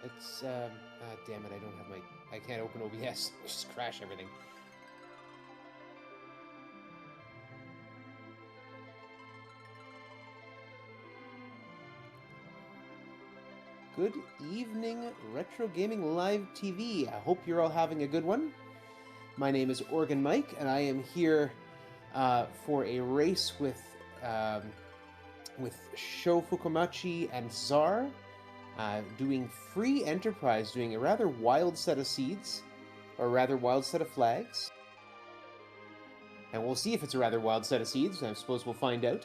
It's, damn it, I don't have I can't open OBS. Just crash everything. Good evening, Retro Gaming Live TV. I hope you're all having a good one. My name is Organ Mike, and I am here for a race with Sho Fukumachi and Czar, doing free Enterprise, doing a rather wild set of seeds, or a rather wild set of flags. And we'll see if it's a rather wild set of seeds, I suppose we'll find out.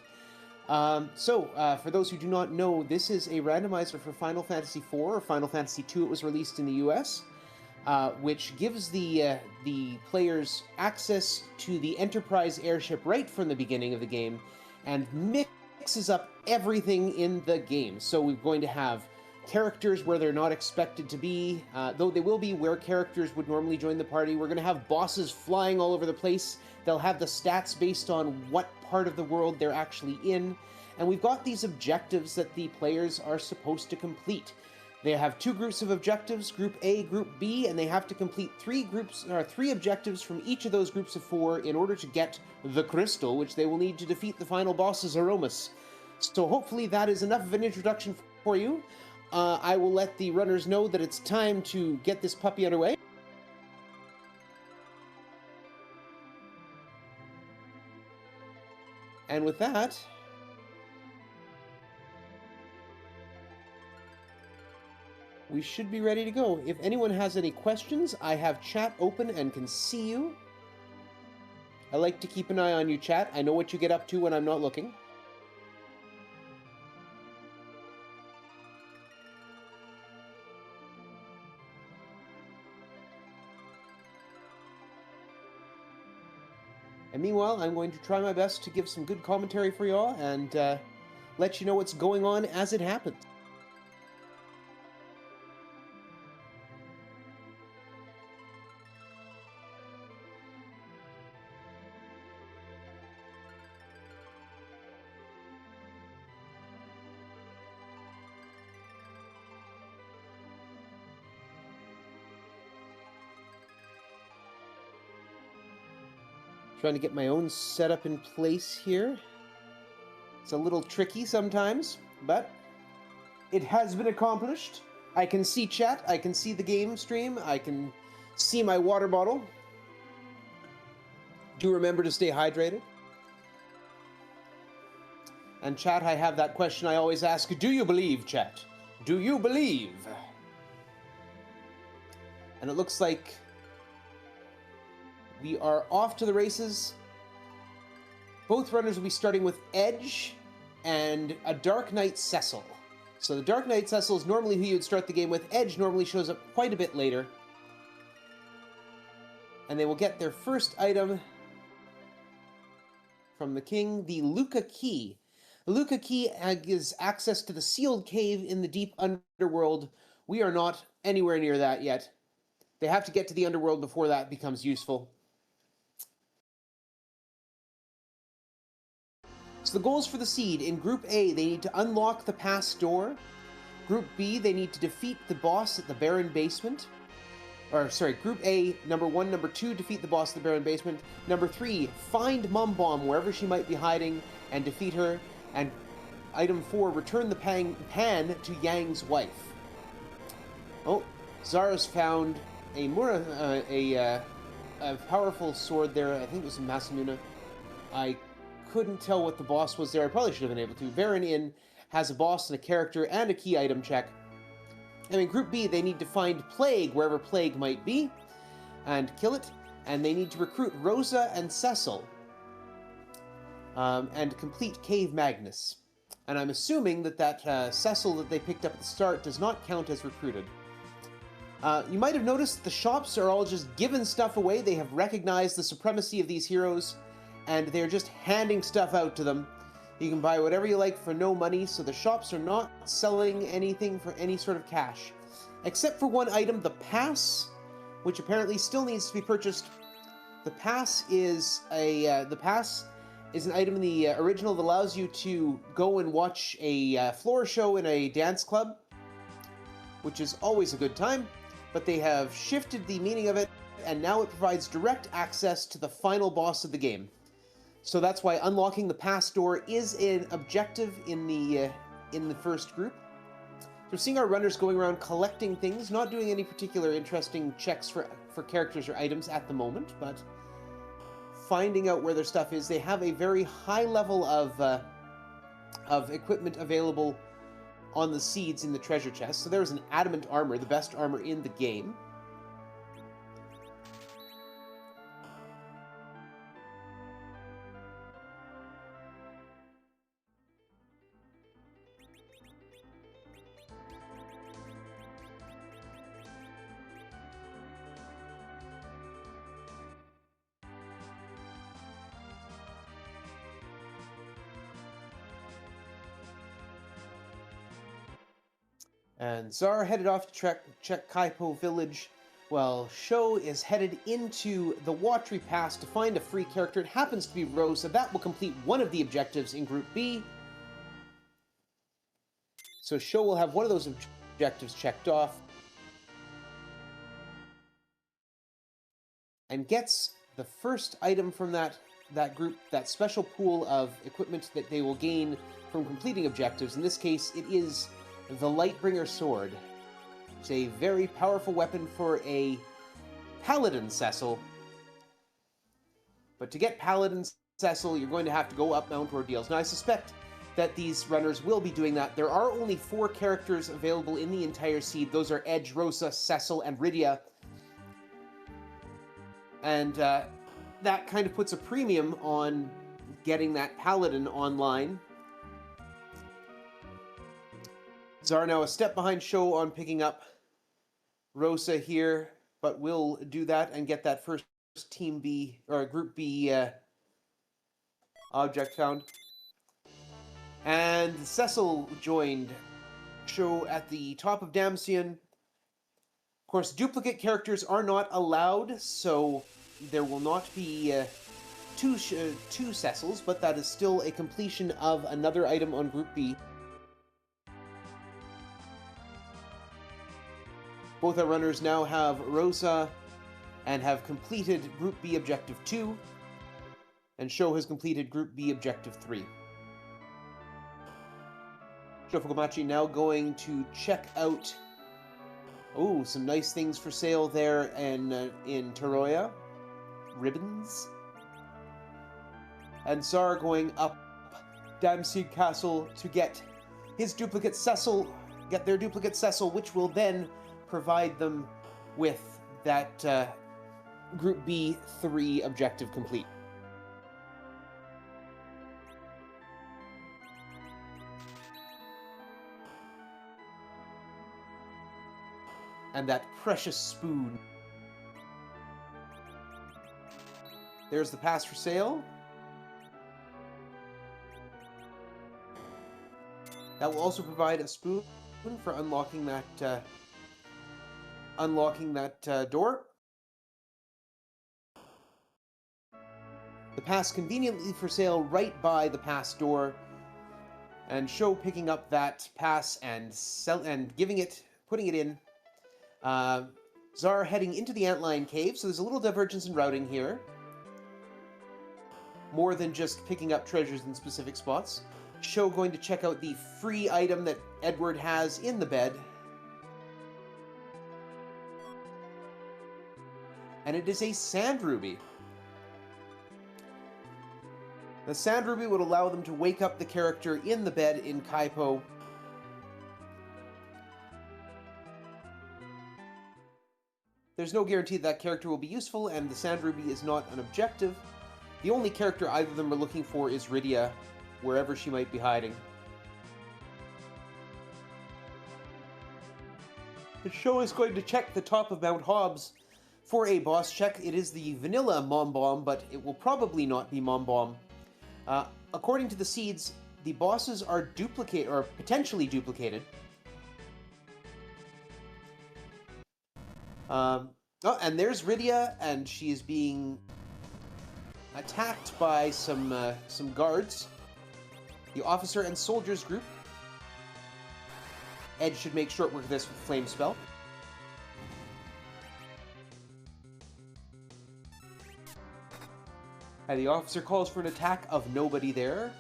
For those who do not know, this is a randomizer for Final Fantasy IV, or Final Fantasy II. It was released in the US, which gives the players access to the Enterprise airship right from the beginning of the game, and mixes up everything in the game. So we're going to have characters where they're not expected to be, though they will be where characters would normally join the party. We're going to have bosses flying all over the place. They'll have the stats based on what part of the world they're actually in. And we've got these objectives that the players are supposed to complete. They have two groups of objectives, Group A, Group B, and they have to complete three objectives from each of those groups of four in order to get the crystal, which they will need to defeat the final bosses, Aromas. So hopefully that is enough of an introduction for you. I will let the runners know that it's time to get this puppy underway. And with that, we should be ready to go. If anyone has any questions, I have chat open and can see you. I like to keep an eye on you, chat. I know what you get up to when I'm not looking. And meanwhile, I'm going to try my best to give some good commentary for y'all and let you know what's going on as it happens. Trying to get my own setup in place here. It's a little tricky sometimes, but it has been accomplished. I can see chat, I can see the game stream, I can see my water bottle. Do remember to stay hydrated. And chat, I have that question I always ask, do you believe, chat? Do you believe? And it looks like we are off to the races. Both runners will be starting with Edge and a Dark Knight Cecil. So the Dark Knight Cecil is normally who you would start the game with. Edge normally shows up quite a bit later. And they will get their first item from the king, the Luca Key. The Luca Key gives access to the sealed cave in the deep underworld. We are not anywhere near that yet. They have to get to the underworld before that becomes useful. So the goals for the seed: in Group A, they need to unlock the pass door. Group B, they need to defeat the boss at the Barren Basement. Or, sorry, Group A, number 1, number 2, defeat the boss at the Barren Basement. Number 3, find Mum Bomb wherever she might be hiding and defeat her. And item 4, return the pan to Yang's wife. Oh, Zara's found a powerful sword there. I think it was in Masamune. I couldn't tell what the boss was there. I probably should have been able to. Baron Inn has a boss and a character and a key item check. And in Group B, they need to find Plague wherever Plague might be and kill it. And they need to recruit Rosa and Cecil and complete Cave Magnus. And I'm assuming that Cecil that they picked up at the start does not count as recruited. You might have noticed the shops are all just giving stuff away. They have recognized the supremacy of these heroes, and they're just handing stuff out to them. You can buy whatever you like for no money, so the shops are not selling anything for any sort of cash. Except for one item, the pass, which apparently still needs to be purchased. The pass is an item in the original that allows you to go and watch a floor show in a dance club. which is always a good time, but they have shifted the meaning of it, and now it provides direct access to the final boss of the game. So that's why unlocking the past door is an objective in the first group. So we're seeing our runners going around collecting things, not doing any particular interesting checks for characters or items at the moment, but finding out where their stuff is. They have a very high level of equipment available on the seeds in the treasure chest. So there's an adamant armor, the best armor in the game. And Zara headed off to check Kaipo Village, while Sho is headed into the Watry Pass to find a free character. It happens to be Rosa. That will complete one of the objectives in Group B. So Sho will have one of those objectives checked off. And gets the first item from that group, that special pool of equipment that they will gain from completing objectives. In this case, it is the Lightbringer Sword. It's a very powerful weapon for a Paladin Cecil. But to get Paladin Cecil, you're going to have to go up Mount Ordeals. Now, I suspect that these runners will be doing that. There are only 4 characters available in the entire seed. Those are Edge, Rosa, Cecil, and Rydia. And that kind of puts a premium on getting that Paladin online. Zara now a step behind Sho on picking up Rosa here, but will do that and get that first Team B, or Group B object found. And Cecil joined Sho at the top of Damcian. Of course, duplicate characters are not allowed, so there will not be two Cecils, but that is still a completion of another item on Group B. Both our runners now have Rosa and have completed Group B Objective 2, and Sho has completed Group B Objective 3. Sho Fukumachi now going to check out, oh, some nice things for sale there in Toroya. Ribbons. And Zara going up Damseed Castle to get his duplicate Cecil, get their duplicate Cecil, which will then provide them with that Group B 3 objective complete. And that precious spoon. There's the pass for sale. That will also provide a spoon for unlocking that door. The pass conveniently for sale right by the pass door, and Sho picking up that pass and putting it in. Zara heading into the Antlion Cave, so there's a little divergence in routing here. More than just picking up treasures in specific spots. Sho going to check out the free item that Edward has in the bed. And it is a Sand Ruby. The Sand Ruby would allow them to wake up the character in the bed in Kaipo. There's no guarantee that character will be useful, and the Sand Ruby is not an objective. The only character either of them are looking for is Rydia, wherever she might be hiding. The Sho is going to check the top of Mount Hobbs for a boss check. It is the vanilla Mom Bomb, but it will probably not be Mom Bomb. According to the seeds, the bosses are potentially duplicated. Oh, and there's Rydia, and she is being attacked by some guards. The officer and soldiers group. Edge should make short work of this with Flame Spell. And the officer calls for an attack of nobody there.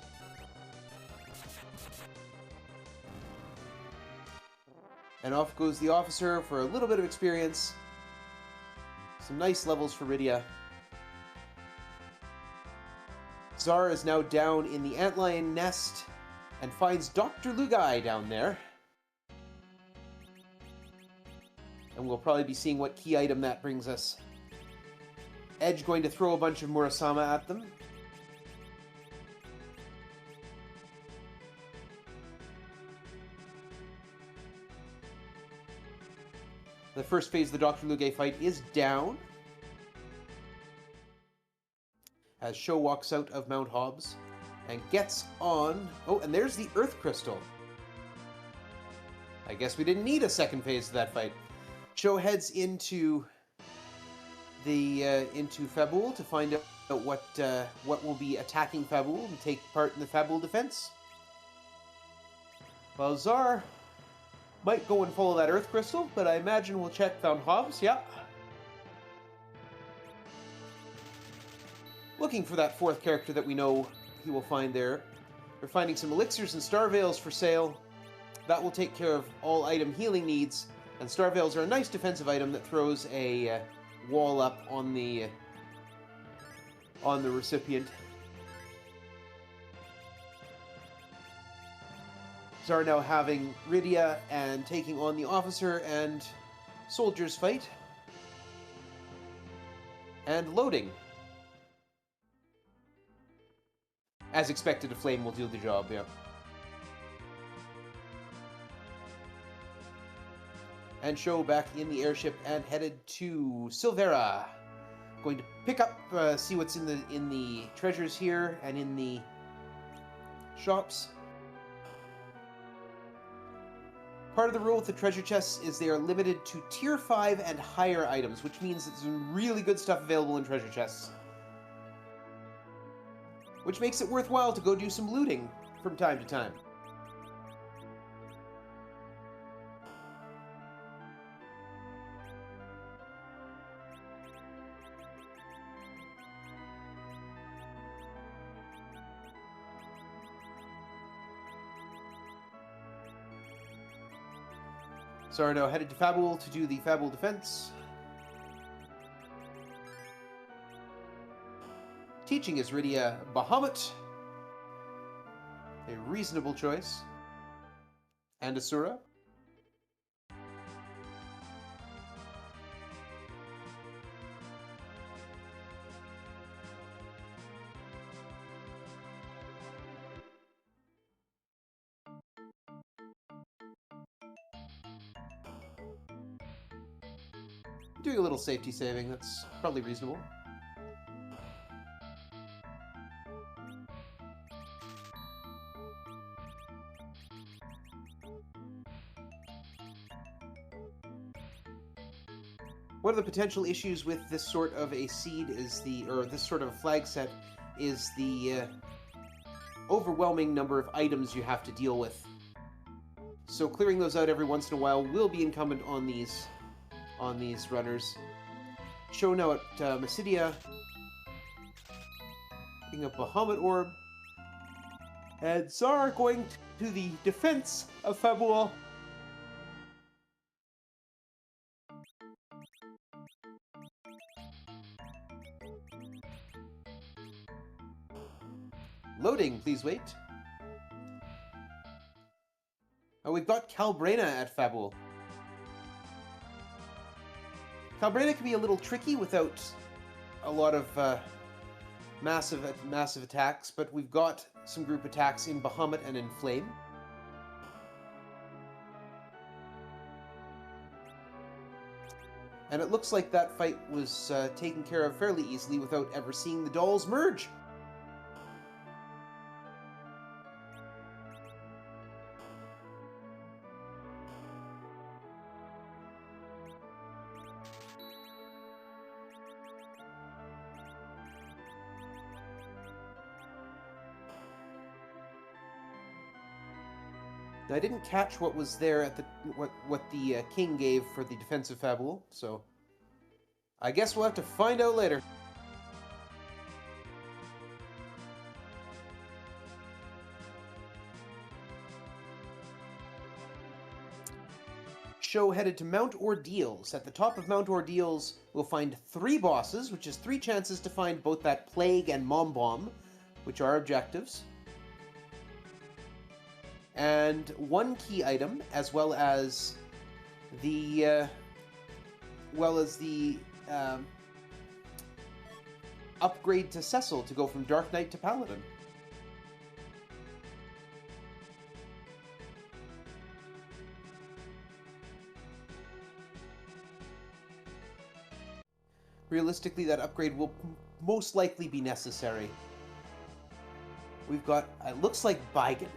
And off goes the officer for a little bit of experience. Some nice levels for Rydia. Czar is now down in the antlion nest and finds Dr. Lugai down there. And we'll probably be seeing what key item that brings us. Edge going to throw a bunch of Murasama at them. The first phase of the Dr. Lugai fight is down. As Sho walks out of Mount Hobbs and gets on... Oh, and there's the Earth Crystal. I guess we didn't need a second phase of that fight. Sho heads into Fabul to find out what will be attacking Fabul and take part in the Fabul defense. Well, Czar might go and follow that Earth Crystal, but I imagine we'll check Mount Hobbs. Yeah. Looking for that fourth character that we know he will find there. We're finding some elixirs and star veils for sale. That will take care of all item healing needs. And star veils are a nice defensive item that throws a wall up on the recipient. Czar now having Rydia and taking on the officer and soldiers fight. And loading. As expected, a flame will do the job, yeah. And Sho back in the airship and headed to Silvera. Going to pick up, see what's in the treasures here and in the shops. Part of the rule with the treasure chests is they are limited to tier 5 and higher items, which means there's some really good stuff available in treasure chests. Which makes it worthwhile to go do some looting from time to time. Sarno headed to Fabul to do the Fabul defense. Teaching is Rydia Bahamut. A reasonable choice. And Asura. Doing a little safety saving, that's probably reasonable. One of the potential issues with this sort of a seed is this sort of a flag set is the overwhelming number of items you have to deal with. So clearing those out every once in a while will be incumbent on these runners. Sho now at Massidia, picking up Bahamut Orb, and Czar going to the defense of Fabul. Loading, please wait. Oh, we've got Calbrena at Fabul. Calbrena can be a little tricky without a lot of massive attacks, but we've got some group attacks in Bahamut and in Flame. And it looks like that fight was taken care of fairly easily without ever seeing the dolls merge. Now, I didn't catch what was there at the what the king gave for the defensive fabule, so I guess we'll have to find out later. Show headed to Mount Ordeals. At the top of Mount Ordeals, we'll find 3 bosses, which is 3 chances to find both that Plague and Mom Bomb, which are objectives. And 1 key item, as well as the upgrade to Cecil to go from Dark Knight to Paladin. Realistically, that upgrade will most likely be necessary. We've got, it looks like Baigan.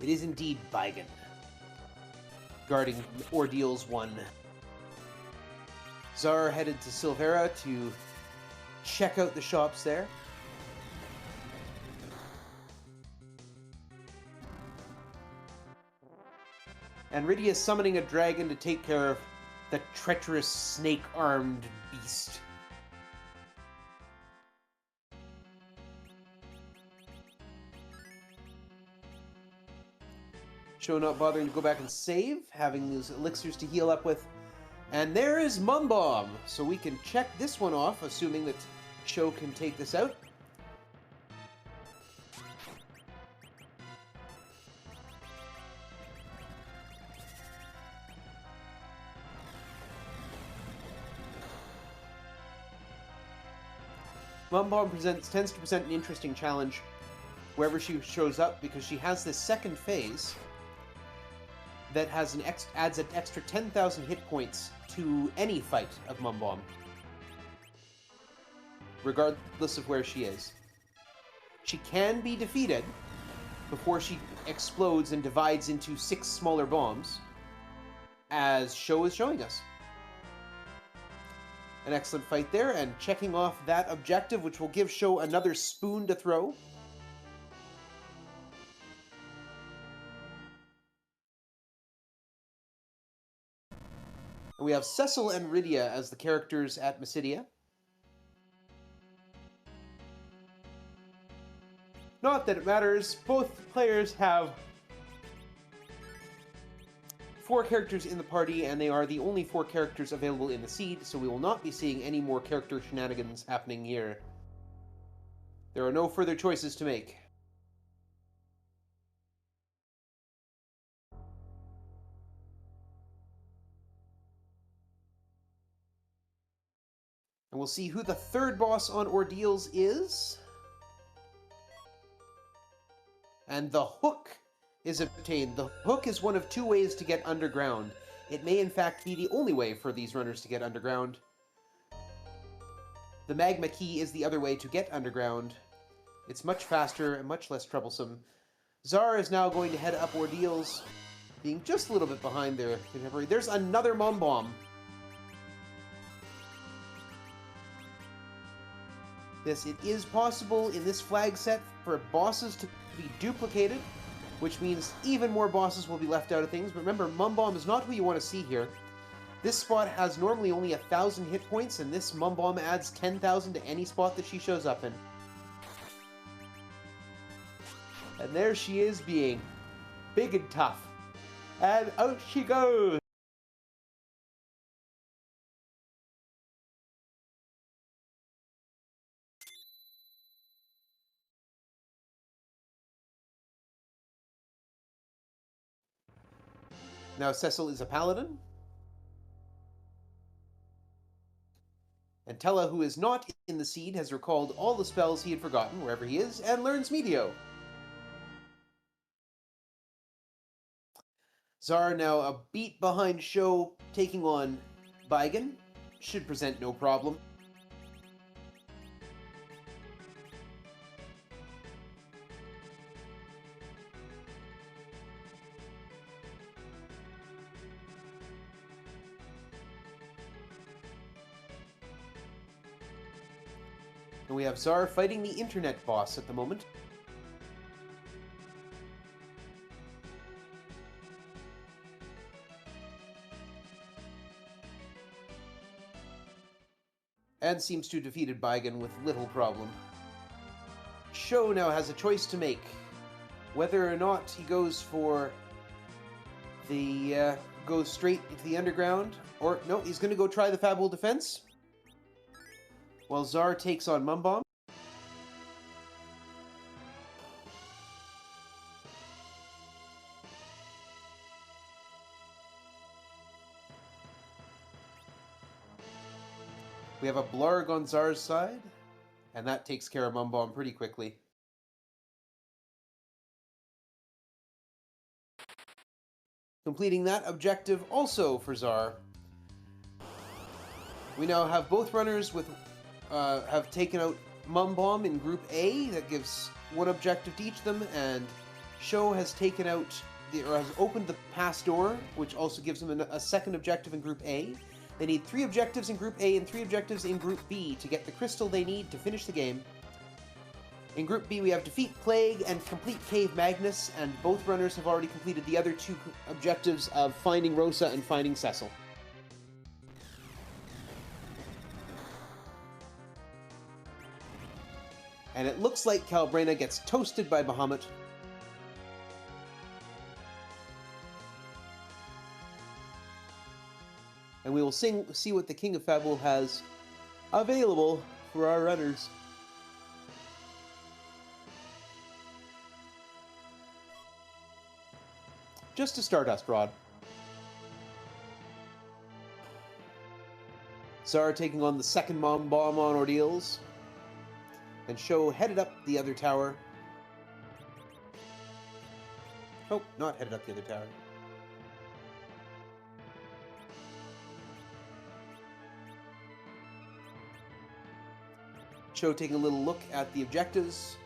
It is indeed Baigan, guarding Ordeals 1. Zar headed to Silvera to check out the shops there. And Rydia is summoning a dragon to take care of the treacherous snake-armed beast. Sho not bothering to go back and save, having those elixirs to heal up with. And there is Mum Bomb! So we can check this one off, assuming that Sho can take this out. Mum Bomb tends to present an interesting challenge wherever she shows up, because she has this second phase that has adds an extra 10,000 hit points to any fight of Mum Bomb, regardless of where she is. She can be defeated before she explodes and divides into 6 smaller bombs, as Sho is showing us. An excellent fight there, and checking off that objective, which will give Sho another spoon to throw. And we have Cecil and Rydia as the characters at Mysidia. Not that it matters, both players have 4 characters in the party, and they are the only 4 characters available in the seed, so we will not be seeing any more character shenanigans happening here. There are no further choices to make. And we'll see who the 3rd boss on Ordeals is. And the hook is obtained. The hook is one of 2 ways to get underground. It may in fact be the only way for these runners to get underground. The magma key is the other way to get underground. It's much faster and much less troublesome. Zar is now going to head up Ordeals, being just a little bit behind their contemporary. There's another Mum Bomb. Yes, it is possible in this flag set for bosses to be duplicated, which means even more bosses will be left out of things. But remember, Mum Bomb is not who you want to see here. This spot has normally only 1,000 hit points, and this Mum Bomb adds 10,000 to any spot that she shows up in. And there she is, being big and tough. And out she goes! Now Cecil is a paladin. And Tella, who is not in the seed, has recalled all the spells he had forgotten, wherever he is, and learns Medio. Zar now a beat behind Sho, taking on Baigan. Should present no problem. And we have Czar fighting the internet boss at the moment. And seems to have defeated Baigan with little problem. Sho now has a choice to make. Whether or not he goes for the... goes straight into the underground, or no, he's going to go try the Fabul defense. While Czar takes on Mumbomb. We have a Blarg on Czar's side, and that takes care of Mumbomb pretty quickly. Completing that objective also for Czar. We now have both runners with have taken out Mumbomb in Group A. That gives one objective to each of them, and Sho has taken out or has opened the pass door, which also gives them a second objective in Group A. They need 3 objectives in Group A and 3 objectives in Group B to get the crystal they need to finish the game. In Group B, we have Defeat Plague and Complete Cave Magnus, and both runners have already completed the other 2 objectives of finding Rosa and finding Cecil. And it looks like Calbrena gets toasted by Bahamut. And we will see what the King of Fabul has available for our runners. Just a Stardust Rod. Czar taking on the second Bomb on Ordeals. And Sho headed up the other tower. Oh, not headed up the other tower. Sho taking a little look at the objectives,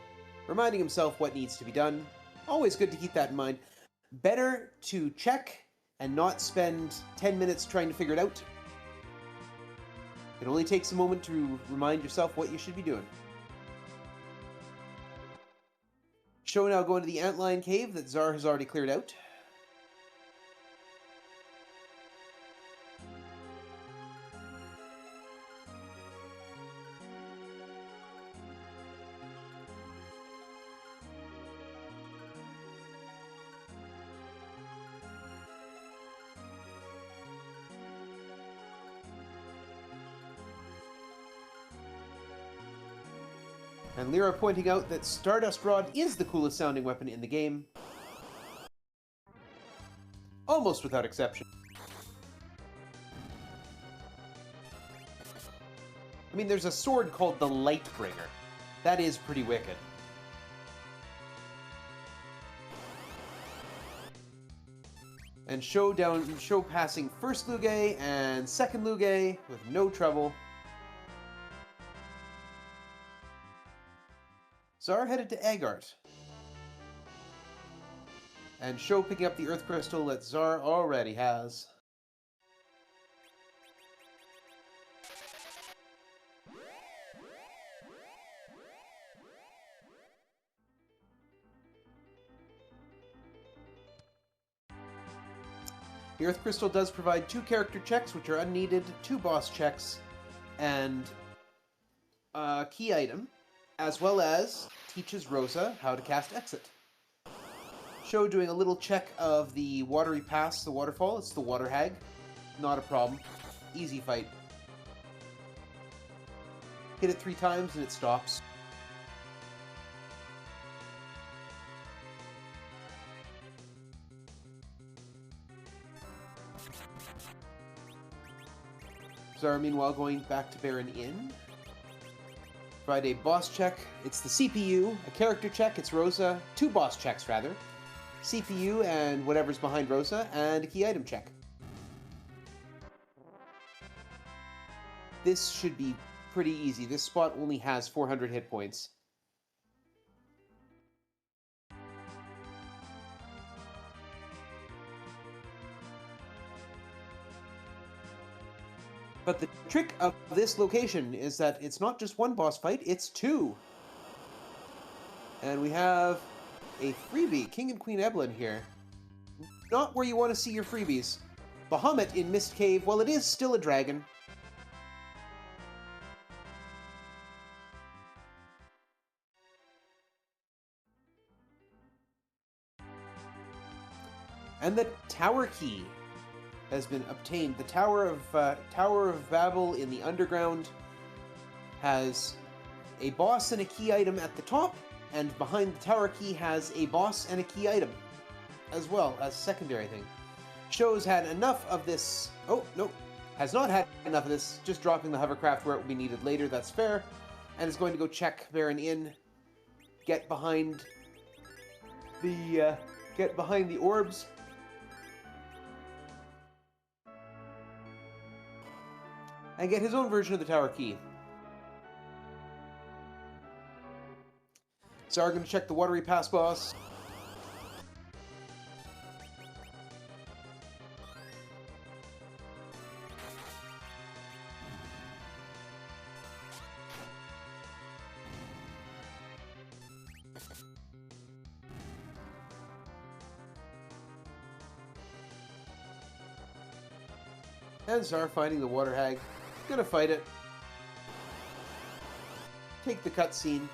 reminding himself what needs to be done. Always good to keep that in mind. Better to check and not spend 10 minutes trying to figure it out. It only takes a moment to remind yourself what you should be doing. Sho now going to the Antlion Cave that Czar has already cleared out. And Lyra pointing out that Stardust Rod is the coolest sounding weapon in the game. Almost without exception. I mean, there's a sword called the Lightbringer. That is pretty wicked. And Sho passing first Lugae and second Lugae with no trouble. Czar headed to Agart. And Sho picking up the Earth Crystal that Czar already has. The Earth Crystal does provide 2 character checks, which are unneeded, 2 boss checks, and a key item, as well as teaches Rosa how to cast Exit. Sho doing a little check of the watery pass, the waterfall. It's the Water Hag. Not a problem. Easy fight. Hit it 3 times and it stops. Czar, meanwhile, going back to Baron Inn. Provide a boss check. It's the CPU. A character check. It's Rosa. 2 boss checks, rather. CPU and whatever's behind Rosa, and a key item check. This should be pretty easy. This spot only has 400 hit points. But the trick of this location is that it's not just one boss fight, it's two. And we have a freebie, King and Queen Eblin here. Not where you want to see your freebies. Bahamut in Mist Cave, well, it is still a dragon. And the Tower Key has been obtained. The Tower of Babel in the underground has a boss and a key item at the top, and behind the Tower Key has a boss and a key item, as well as a secondary thing. Show's had enough of this. Oh, no. Has not had enough of this. Just dropping the hovercraft where it will be needed later. That's fair. And is going to go check Baron Inn. Get behind the orbs. And get his own version of the Tower Key. So we're going to check the Watery Pass boss. And Zar fighting the Water Hag. Gonna fight it. Take the cutscene.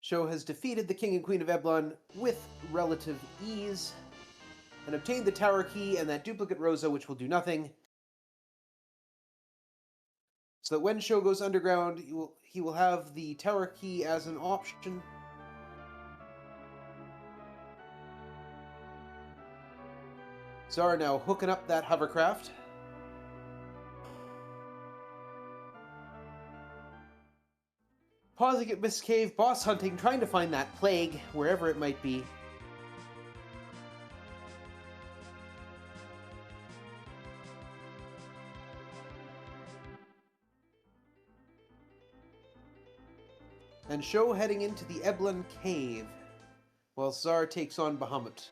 Sho has defeated the King and Queen of Eblon with relative ease, and obtained the Tower Key and that duplicate Rosa, which will do nothing. So that when Sho goes underground, he will have the Tower Key as an option. Zara now hooking up that hovercraft. Pausing at Mist Cave, boss hunting, trying to find that plague, wherever it might be. And Sho heading into the Eblin Cave, while Zar takes on Bahamut.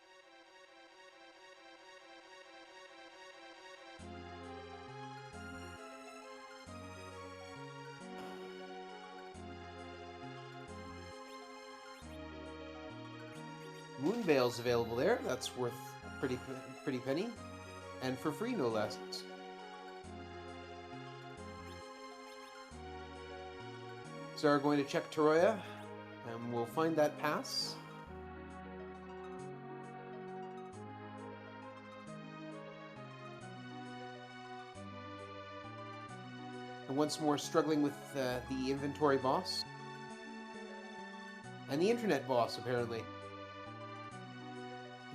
Moonveil's available there. That's worth a pretty penny. And for free, no less. So we're going to check Toroya, and we'll find that pass. And once more struggling with the inventory boss. And the internet boss, apparently.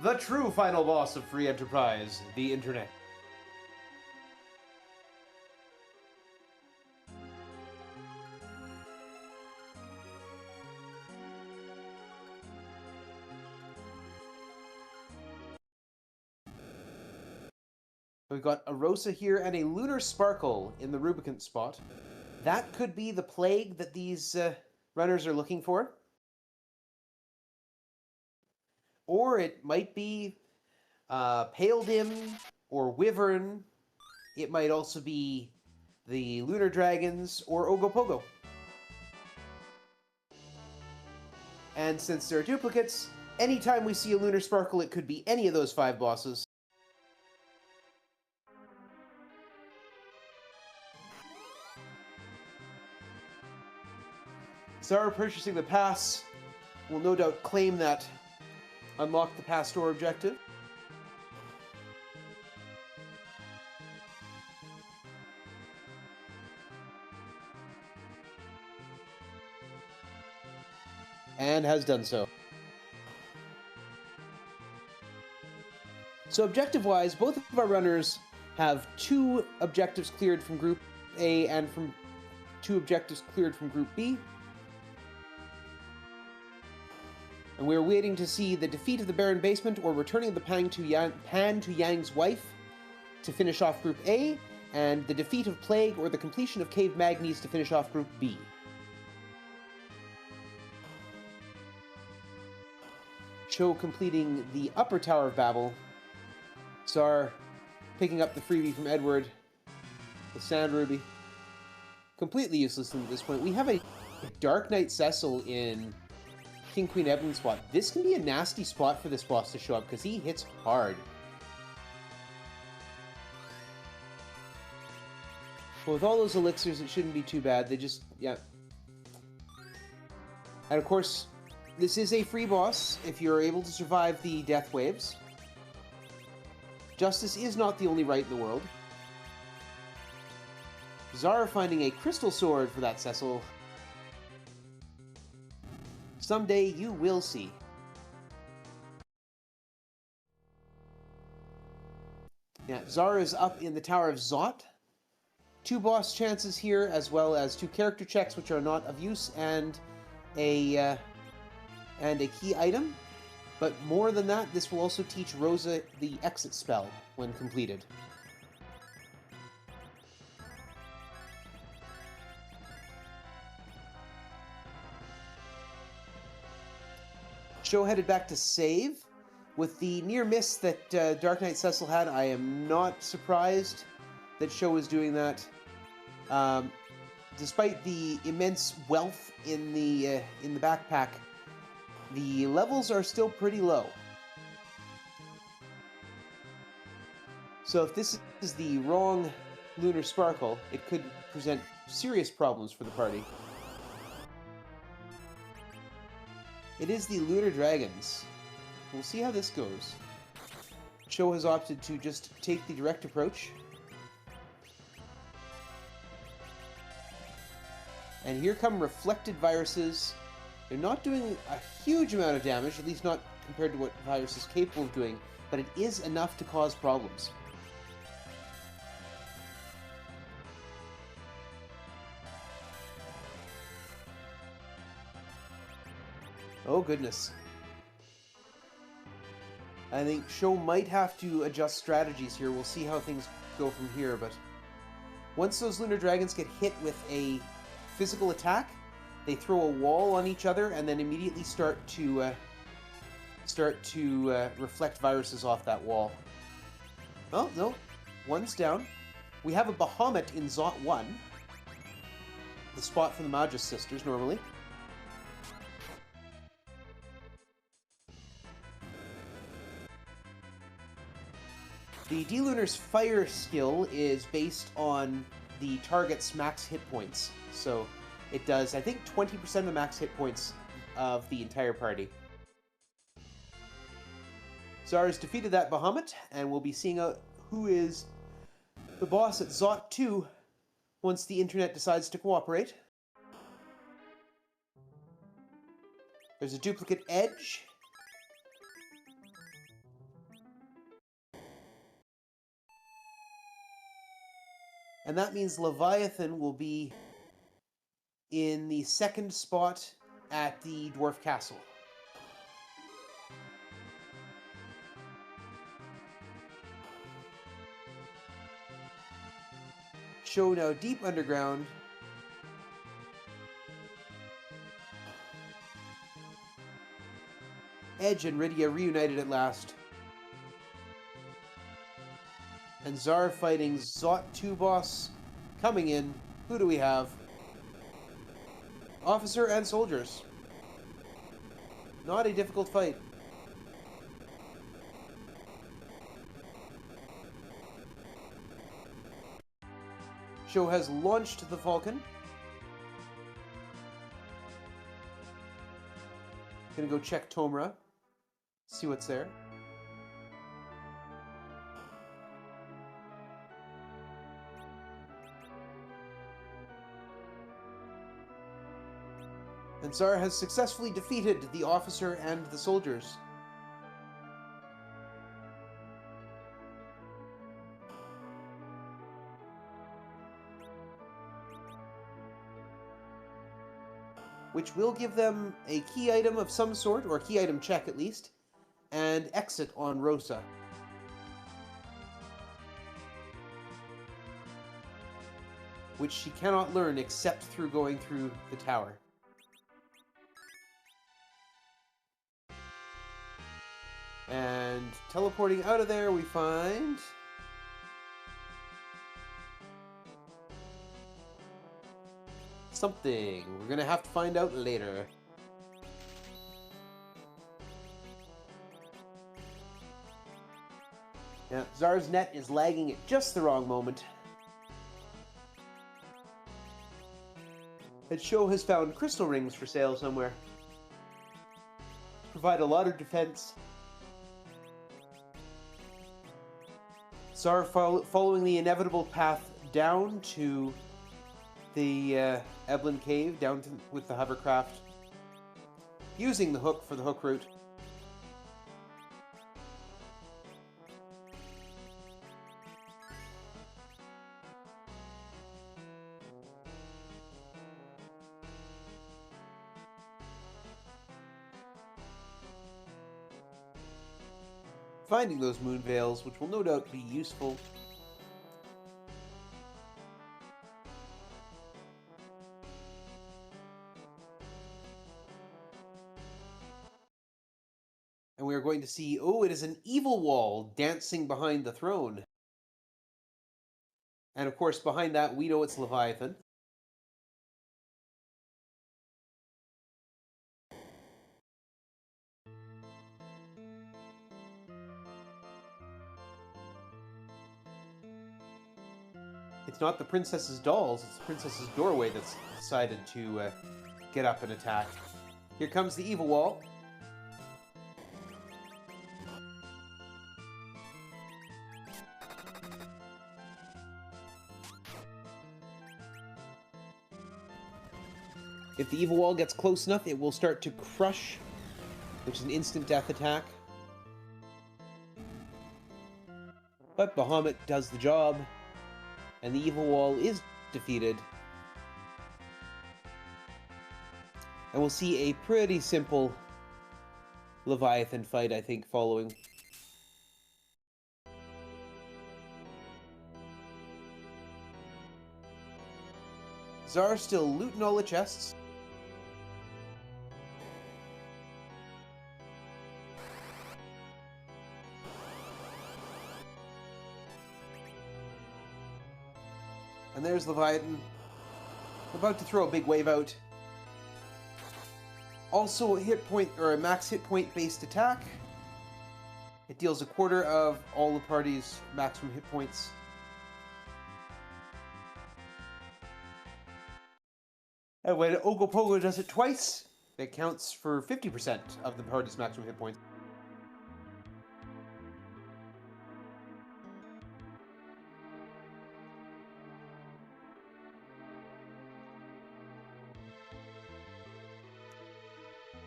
The true final boss of free Enterprise, the internet. We've got a Rosa here and a Lunar Sparkle in the Rubicant spot. That could be the plague that these runners are looking for. Or it might be Pale Dim or Wyvern. It might also be the Lunar Dragons or Ogopogo. And since they're duplicates, anytime we see a Lunar Sparkle, it could be any of those 5 bosses. Zara purchasing the pass will no doubt claim that unlock the pass door objective. And has done so. So objective-wise, both of our runners have 2 objectives cleared from Group A and from 2 objectives cleared from Group B. And we're waiting to see the defeat of the Baron Basement or returning of the Pan to Yang's wife to finish off Group A, and the defeat of Plague or the completion of Cave Magnes to finish off Group B. Cho completing the upper Tower of Babel. Tsar picking up the freebie from Edward. The Sand Ruby. Completely useless at this point. We have a Dark Knight Cecil in King Queen Ebon spot. This can be a nasty spot for this boss to show up, because he hits hard. Well, with all those elixirs, it shouldn't be too bad. They just, yeah. And of course, this is a free boss if you're able to survive the death waves. Justice is not the only right in the world. Zara finding a crystal sword for that Cecil. Someday you will see. Yeah, Zara is up in the Tower of Zot. 2 boss chances here, as well as 2 character checks, which are not of use, and a key item. But more than that, this will also teach Rosa the exit spell when completed. Sho headed back to save. With the near miss that Dark Knight Cecil had, I am not surprised that Sho is doing that. Despite the immense wealth in the backpack, the levels are still pretty low. So if this is the wrong Lunar Sparkle, it could present serious problems for the party. It is the Lunar Dragons. We'll see how this goes. Cho has opted to just take the direct approach. And here come Reflected Viruses. They're not doing a huge amount of damage, at least not compared to what Virus is capable of doing, but it is enough to cause problems. Oh goodness. I think Sho might have to adjust strategies here. We'll see how things go from here, but once those Lunar Dragons get hit with a physical attack, they throw a wall on each other and then immediately start to reflect viruses off that wall. Oh, no. One's down. We have a Bahamut in Zot 1. The spot for the Magus sisters, normally. The D-Lunar's fire skill is based on the target's max hit points. So it does, I think, 20% of the max hit points of the entire party. Zara's defeated that Bahamut, and we'll be seeing who is the boss at Zot 2 once the internet decides to cooperate. There's a duplicate edge. And that means Leviathan will be in the second spot at the Dwarf Castle. Sho now deep underground. Edge and Rydia reunited at last. And Zar fighting Zot 2 boss coming in. Who do we have? Officer and soldiers. Not a difficult fight. Sho has launched the Falcon. Gonna go check Tomra. See what's there. And Zara has successfully defeated the officer and the soldiers. Which will give them a key item of some sort, or a key item check at least, and exit on Rosa. which she cannot learn except through going through the tower. And teleporting out of there, we find something. We're gonna have to find out later. Yeah, Zar's net is lagging at just the wrong moment. And Sho has found crystal rings for sale somewhere. Provide a lot of defense. Zar following the inevitable path down to the Eblin Cave, down with the hovercraft, using the hook for the hook route. Finding those moon veils, which will no doubt be useful. And we are going to see, oh, it is an evil wall dancing behind the throne. And of course, behind that, we know it's Leviathan. It's not the princess's dolls, it's the princess's doorway that's decided to get up and attack. Here comes the evil wall. If the evil wall gets close enough, it will start to crush, which is an instant death attack. But Bahamut does the job, and the evil wall is defeated. And we'll see a pretty simple Leviathan fight, I think, following. Zar still looting all the chests. And there's Leviathan, about to throw a big wave out. Also a hit point, or a max hit point based attack. It deals a quarter of all the party's maximum hit points. And when Ogopogo does it twice, it counts for 50% of the party's maximum hit points.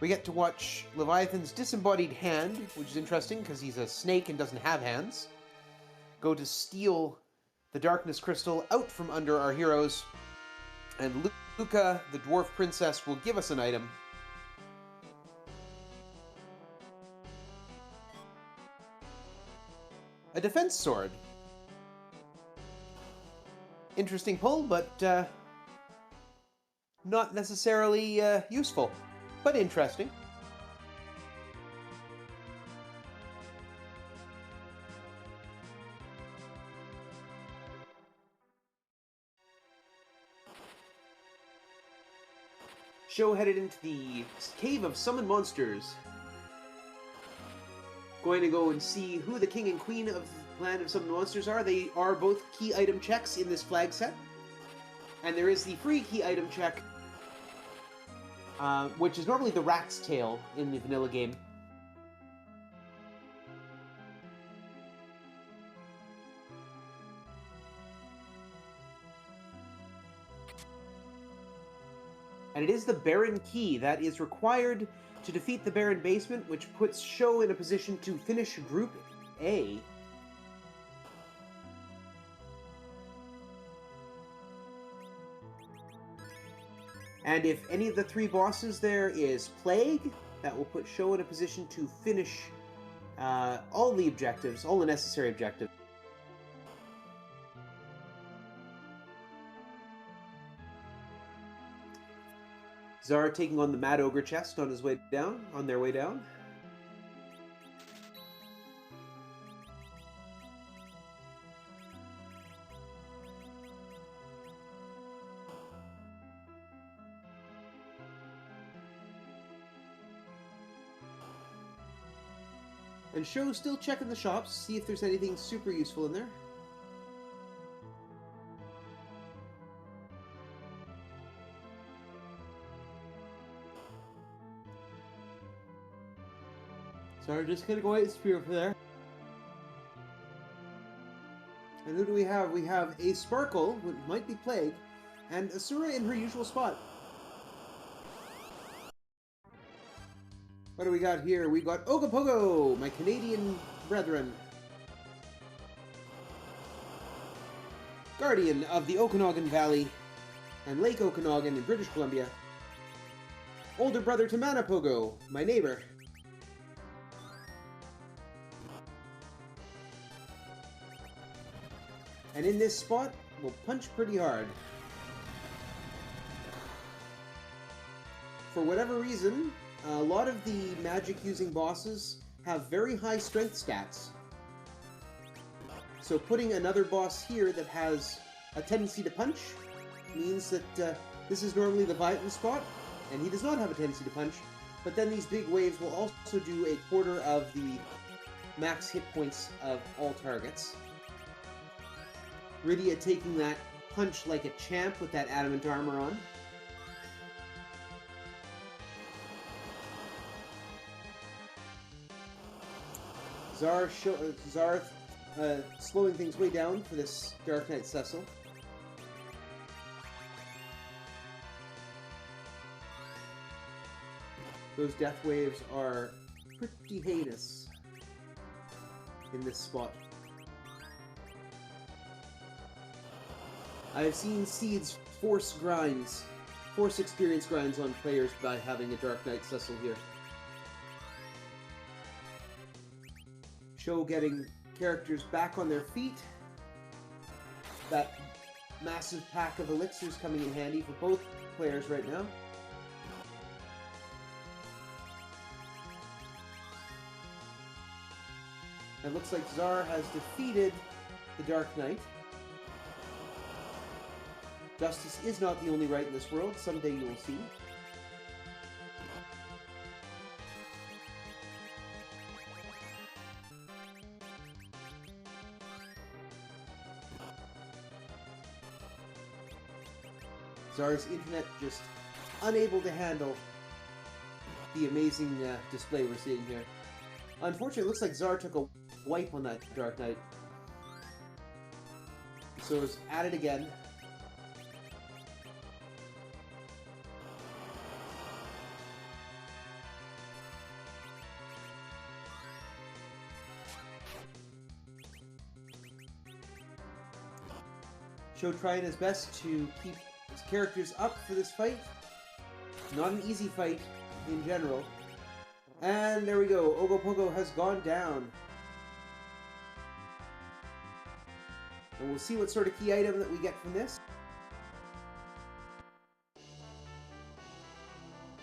We get to watch Leviathan's disembodied hand, which is interesting because he's a snake and doesn't have hands, go to steal the darkness crystal out from under our heroes, and Luca, the dwarf princess, will give us an item. A defense sword. Interesting pull, but not necessarily useful. But interesting. Sho headed into the Cave of Summoned Monsters. Going to go and see who the king and queen of the Land of Summoned Monsters are. They are both key item checks in this flag set. And there is the free key item check, which is normally the rat's tail in the vanilla game. And it is the Baron Key that is required to defeat the Baron Basement, which puts Sho in a position to finish Group A. And if any of the three bosses there is Plague, that will put Sho in a position to finish all the objectives, all the necessary objectives. Zara taking on the Mad Ogre chest on his way down, on their way down. And Show's still checking the shops, see if there's anything super useful in there. So we're just gonna go out and spear over there. And who do we have? We have a Sparkle, which might be Plague, and Asura in her usual spot. What do we got here? We got Ogopogo, my Canadian brethren. Guardian of the Okanagan Valley and Lake Okanagan in British Columbia. Older brother to Manapogo, my neighbor. And in this spot, we'll punch pretty hard. For whatever reason, a lot of the magic-using bosses have very high strength stats. So putting another boss here that has a tendency to punch means that this is normally the Violent spot, and he does not have a tendency to punch, but then these big waves will also do a quarter of the max hit points of all targets. Rydia taking that punch like a champ with that adamant armor on. Zar slowing things way down for this Dark Knight Cecil. Those death waves are pretty heinous in this spot. I have seen Seeds force experience grinds on players by having a Dark Knight Cecil here. Show getting characters back on their feet. That massive pack of elixirs coming in handy for both players right now. It looks like Zar has defeated the Dark Knight. Justice is not the only right in this world. Someday you will see. Zar's internet just unable to handle the amazing display we're seeing here. Unfortunately, it looks like Zar took a wipe on that Dark Knight. So it's at it again. Show trying his best to keep his characters up for this fight. Not an easy fight in general. And there we go. Ogopogo has gone down. And we'll see what sort of key item that we get from this.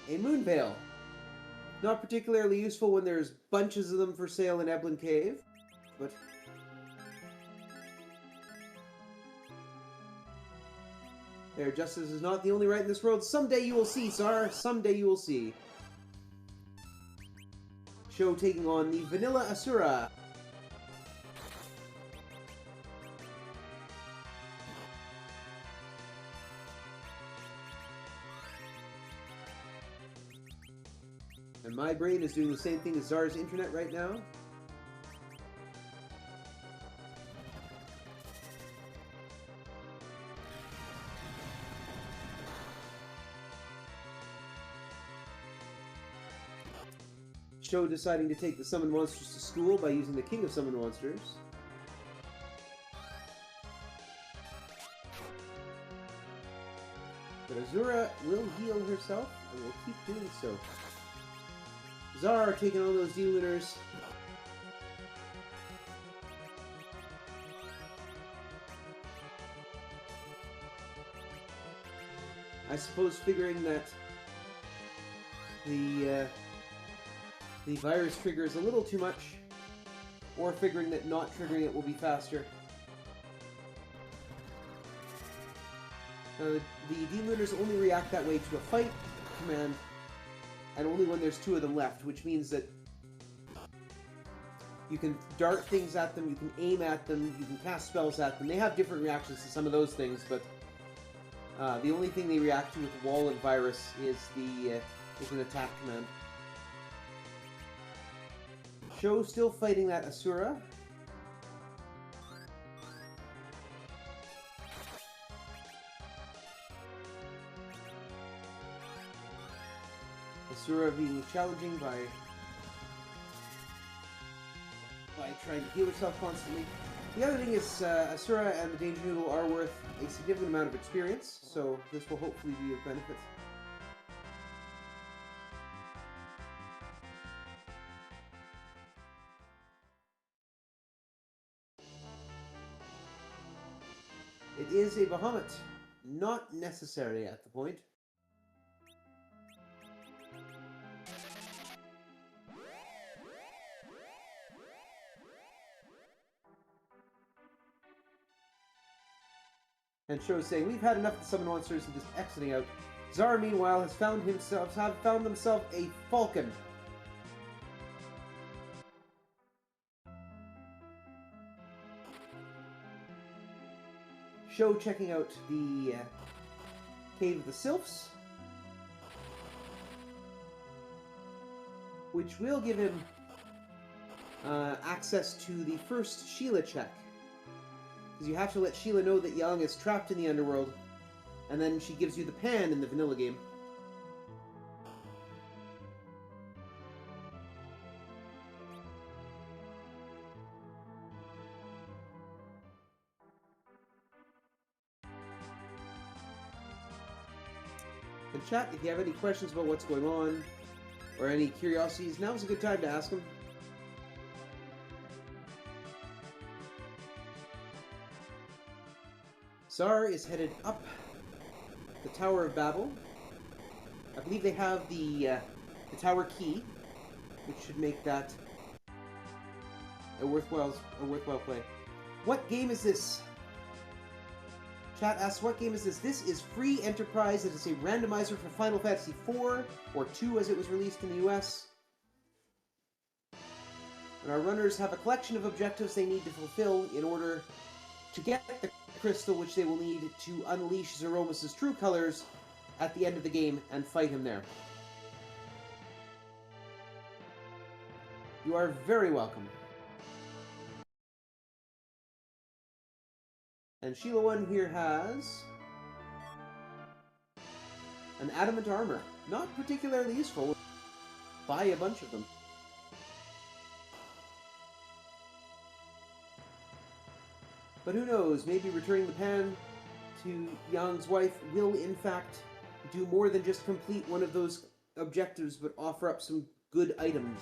A Moon Veil. Not particularly useful when there's bunches of them for sale in Eblin Cave, but there, justice is not the only right in this world. Someday you will see, Zar. Someday you will see. Show taking on the Vanilla Asura. And my brain is doing the same thing as Zar's internet right now. Show deciding to take the Summon Monsters to school by using the King of Summon Monsters. But Azura will heal herself, and will keep doing so. Zar taking on those D-Lunars. I suppose figuring that the virus trigger is a little too much, or figuring that not triggering it will be faster. The Demon Looters only react that way to a fight command, and only when there's 2 of them left, which means that you can dart things at them, you can aim at them, you can cast spells at them. They have different reactions to some of those things, but the only thing they react to with Wall and Virus is an attack command. Sho still fighting that Asura. Asura being challenging by trying to heal herself constantly. The other thing is Asura and the Danger Noodle are worth a significant amount of experience, so this will hopefully be of benefit. It is a Bahamut. Not necessary at the point. And Sho saying, we've had enough to summon monsters and just exiting out. Zara, meanwhile, has found themselves a falcon. Sho checking out the Cave of the Sylphs, which will give him access to the first Sheila check. Because you have to let Sheila know that Young is trapped in the underworld, and then she gives you the pan in the vanilla game. And chat, if you have any questions about what's going on, or any curiosities, now's a good time to ask them. Zar is headed up the Tower of Babel. I believe they have the tower key, which should make that a worthwhile play. What game is this? Chat asks, what game is this? This is free Entrprise. It is a randomizer for Final Fantasy IV, or 2 as it was released in the US. And our runners have a collection of objectives they need to fulfill in order to get the crystal, which they will need to unleash Zeromus' true colors at the end of the game and fight him there. You are very welcome. And Sheila 1 here has an adamant armor. Not particularly useful. Buy a bunch of them. But who knows, maybe returning the pan to Yang's wife will in fact do more than just complete one of those objectives, but offer up some good items.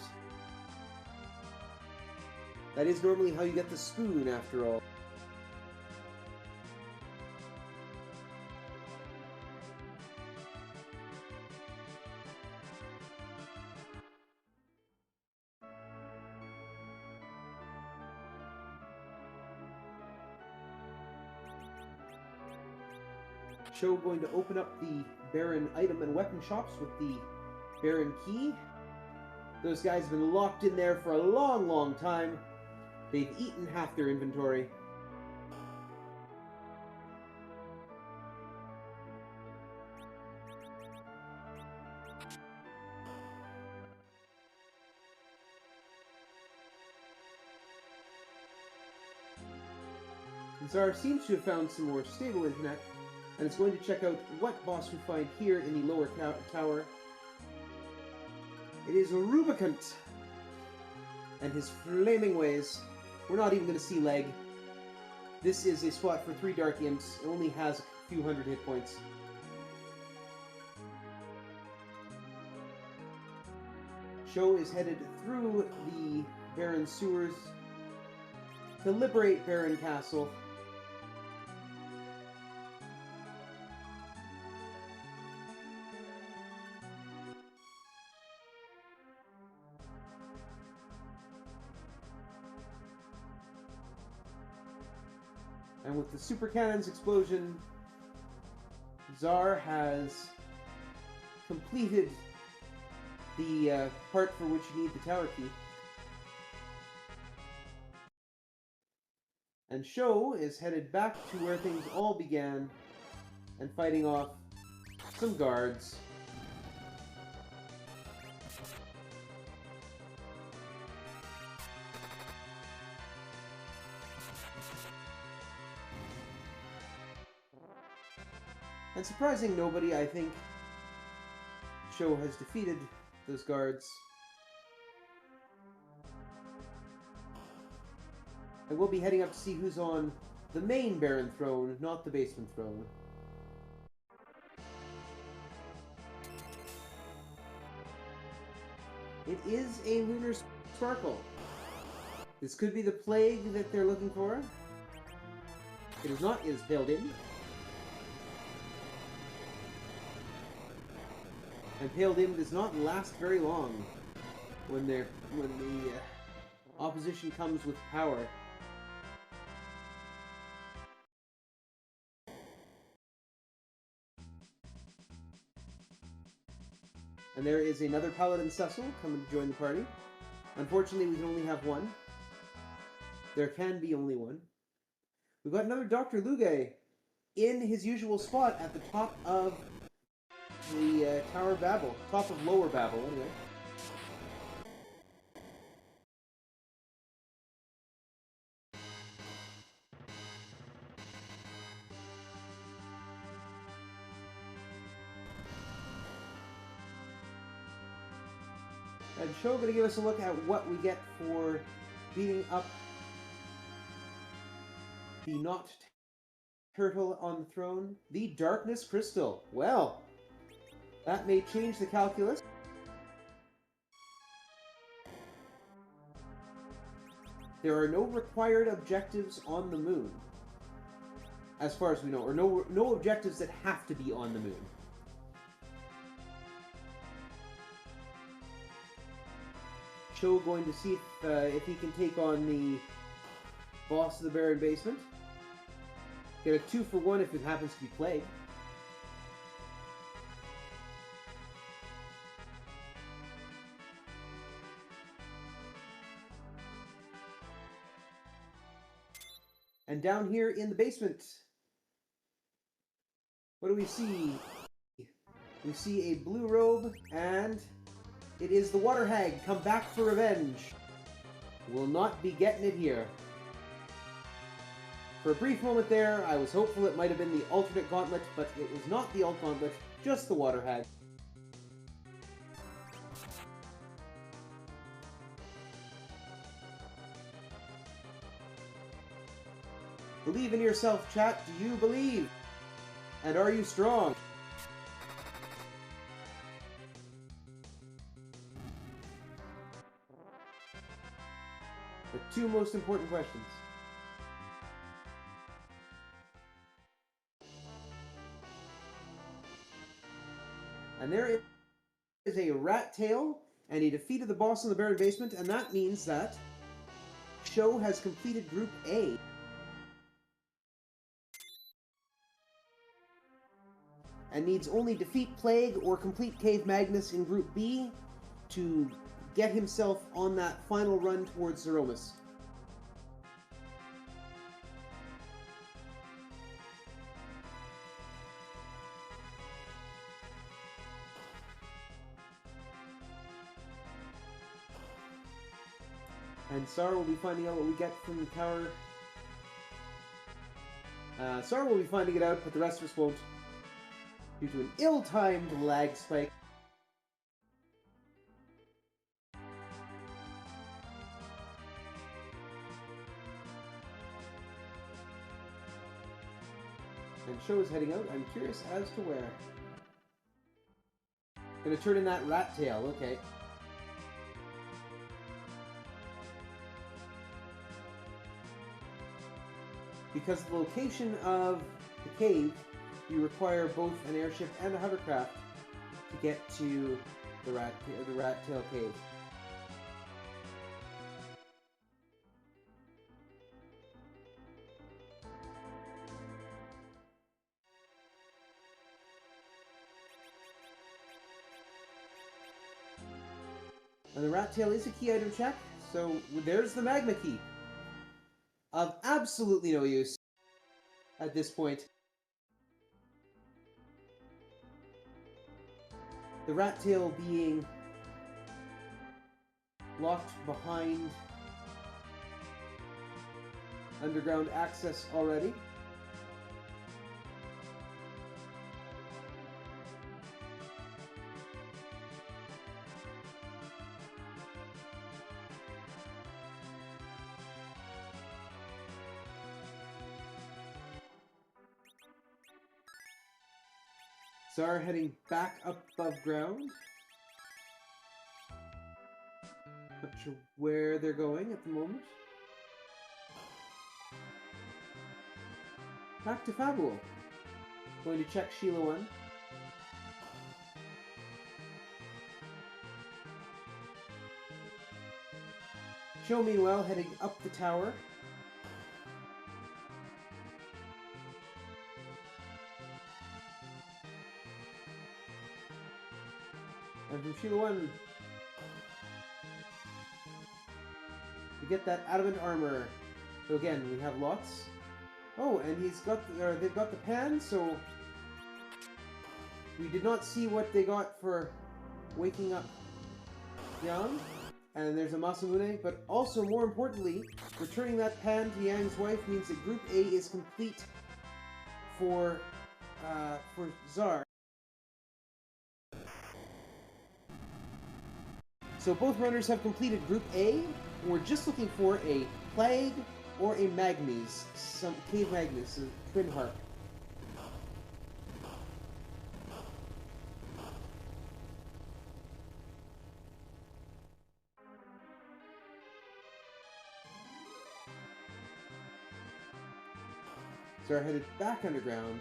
That is normally how you get the spoon, after all. Sho going to open up the Baron item and weapon shops with the Baron key. Those guys have been locked in there for a long, long time. They've eaten half their inventory. Zar seems to have found some more stable internet, and it's going to check out what boss we find here in the lower tower. It is Rubicant and his flaming ways. We're not even going to see Leg. This is a spot for 3 Dark Imps. It only has a few hundred hit points. Sho is headed through the Baron sewers to liberate Baron Castle. And with the super cannon's explosion, Czar has completed the part for which you need the tower key. And Sho is headed back to where things all began and fighting off some guards. And surprising nobody, I think Sho has defeated those guards. And we'll be heading up to see who's on the main Baron throne, not the basement throne. It is a lunar sparkle. This could be the plague that they're looking for. It is not, it is paled in. And paled in does not last very long when the opposition comes with power. And there is another Paladin Cecil coming to join the party. Unfortunately, we can only have one. There can be only one. We've got another Dr. Luge in his usual spot at the top of the Tower of Babel. Top of Lower Babel, anyway. And Sho going to give us a look at what we get for beating up the not turtle on the throne. The Darkness Crystal. Well, that may change the calculus. There are no required objectives on the moon, as far as we know, or no objectives that have to be on the moon. Sho going to see if he can take on the boss of the Baron Basement. Get a 2-for-1 if it happens to be Plague. And down here in the basement, what do we see? We see a blue robe, and it is the Water Hag, come back for revenge. Will not be getting it here. For a brief moment there, I was hopeful it might have been the alternate gauntlet, but it was not the alt gauntlet, just the Water Hag. Believe in yourself, chat. Do you believe? And are you strong? The two most important questions. And there is a rat tail, and he defeated the boss in the Baron Basement, and that means that Sho has completed Group A. And needs only defeat Plague or complete Cave Magnus in Group B to get himself on that final run towards Zeromus. And Sar will be finding out what we get from the tower. Sar will be finding it out, but the rest of us won't, due to an ill-timed lag spike. And Sho is heading out. I'm curious as to where. Gonna turn in that rat tail, okay. Because the location of the cave, you require both an airship and a hovercraft to get to the rat tail cave. And the rat tail is a key item check, so there's the magma key. Of absolutely no use at this point. The rat tail being locked behind underground access already. Zara heading back up above ground. Not sure where they're going at the moment. Back to Fabul. Going to check Sheila 1. Cho, meanwhile, heading up the tower. And from Sheila 1, we get that adamant armor. So again, we have lots. Oh, and they've got the pan, so we did not see what they got for waking up Yang. And there's a Masamune, but also, more importantly, returning that pan to Yang's wife means that Group A is complete for Zar. So both runners have completed Group A. We're just looking for a Plague or a Magnes, some Cave Magnus, a Twin Harp. So we're headed back underground.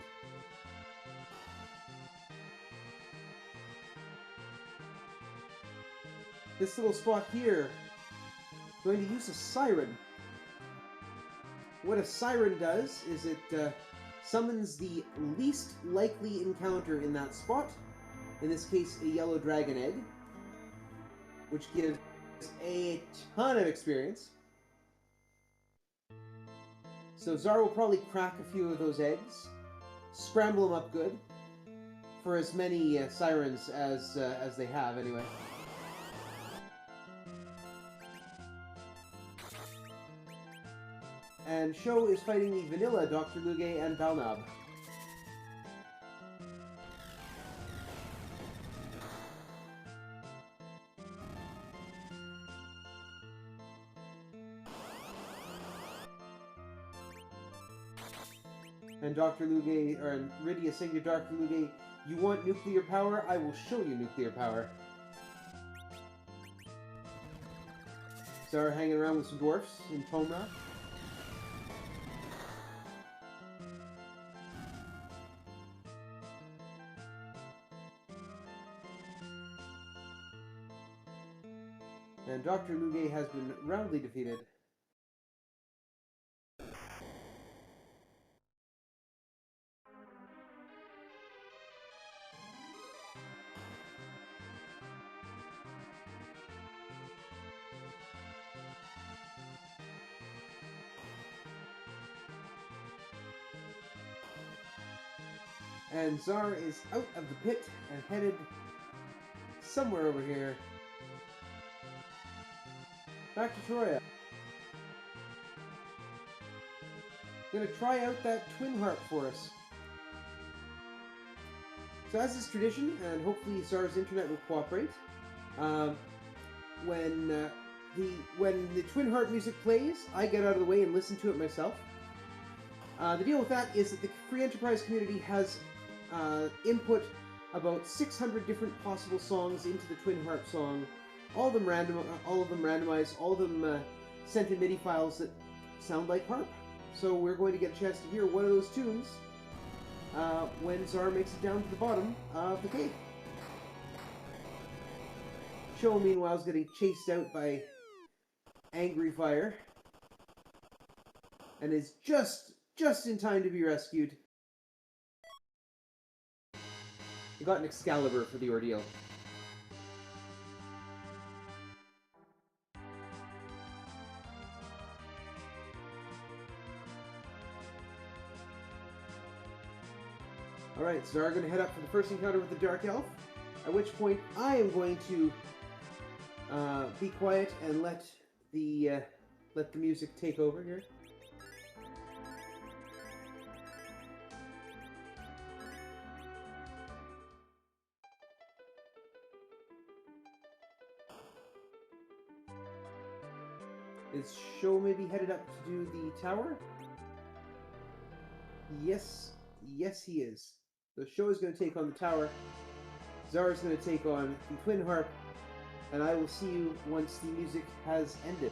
This little spot here, going to use a siren. What a siren does is it summons the least likely encounter in that spot, in this case a yellow dragon egg, which gives a ton of experience. So Zar will probably crack a few of those eggs, scramble them up good, for as many sirens as they have anyway. And Sho is fighting the vanilla Dr. Luge and Balnab. And Dr. Luge, or Rydia saying to Dr. Luge, "You want nuclear power? I will show you nuclear power." Zara hanging around with some dwarfs in Tomra. And Dr. Luge has been roundly defeated. And Zar is out of the pit and headed somewhere over here. Back to Troya. Gonna try out that twin harp for us. So as is tradition, and hopefully Zar's internet will cooperate, when the twin harp music plays, I get out of the way and listen to it myself. The deal with that is that the free Entrprise community has input about 600 different possible songs into the twin harp song. All of them randomized, all of them sent in MIDI files that sound like harp. So we're going to get a chance to hear one of those tunes when Zar makes it down to the bottom of the cave. Cho, meanwhile, is getting chased out by angry fire and is just in time to be rescued. He got an Excalibur for the ordeal. Alright, so we're going to head up for the first encounter with the Dark Elf, at which point I am going to be quiet and let the music take over here. Is Sho maybe headed up to do the tower? Yes, he is. So Sho is going to take on the tower, Zara is going to take on the Twin Harp, and I will see you once the music has ended.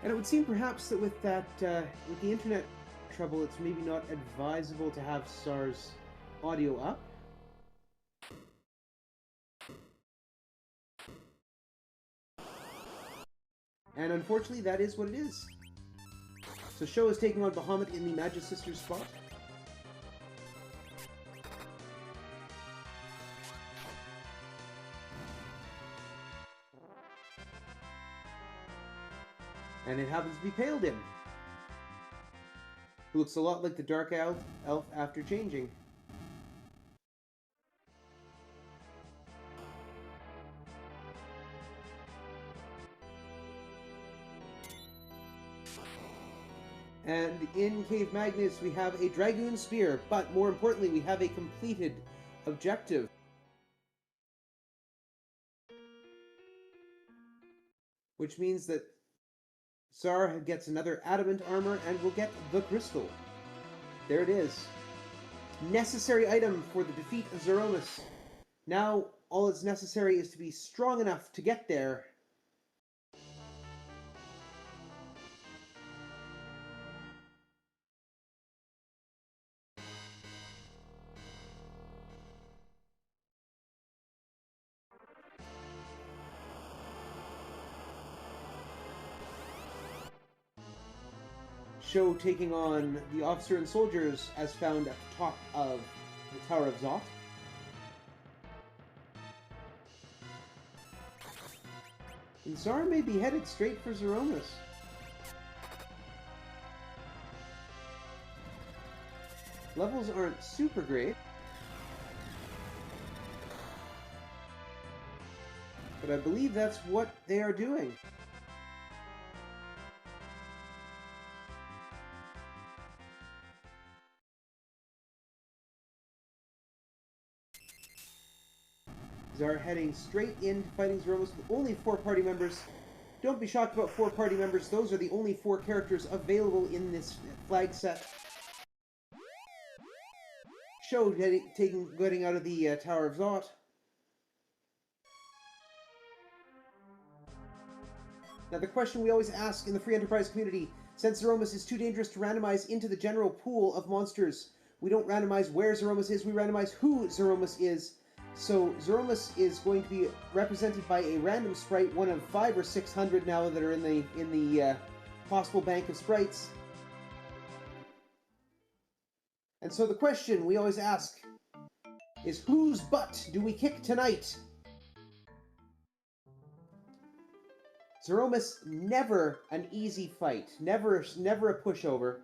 And it would seem perhaps that with the internet trouble, it's maybe not advisable to have Zar's audio up. And unfortunately, that is what it is. So Sho is taking on Bahamut in the Magic Sisters spot. And it happens to be Paladin, who looks a lot like the Dark Elf after changing. And in Cave Magnus, we have a Dragoon Spear, but more importantly, we have a completed objective. Which means that Zar gets another Adamant armor and will get the Crystal. There it is. Necessary item for the defeat of Zeromus. Now, all that's necessary is to be strong enough to get there. Sho taking on the officer and soldiers as found at the top of the Tower of Zot. And Zara may be headed straight for Zeromus. Levels aren't super great, but I believe that's what they are doing. Are heading straight into fighting Zeromus with only 4 party members. Don't be shocked about 4 party members, those are the only 4 characters available in this flag set. Sho getting out of the Tower of Zot. Now the question we always ask in the free Enterprise community, since Zeromus is too dangerous to randomize into the general pool of monsters, we don't randomize where Zeromus is, we randomize who Zeromus is. So Zeromus is going to be represented by a random sprite, one of 500 or 600 now that are in the possible bank of sprites. And so the question we always ask is, whose butt do we kick tonight? Zeromus, never an easy fight, never a pushover.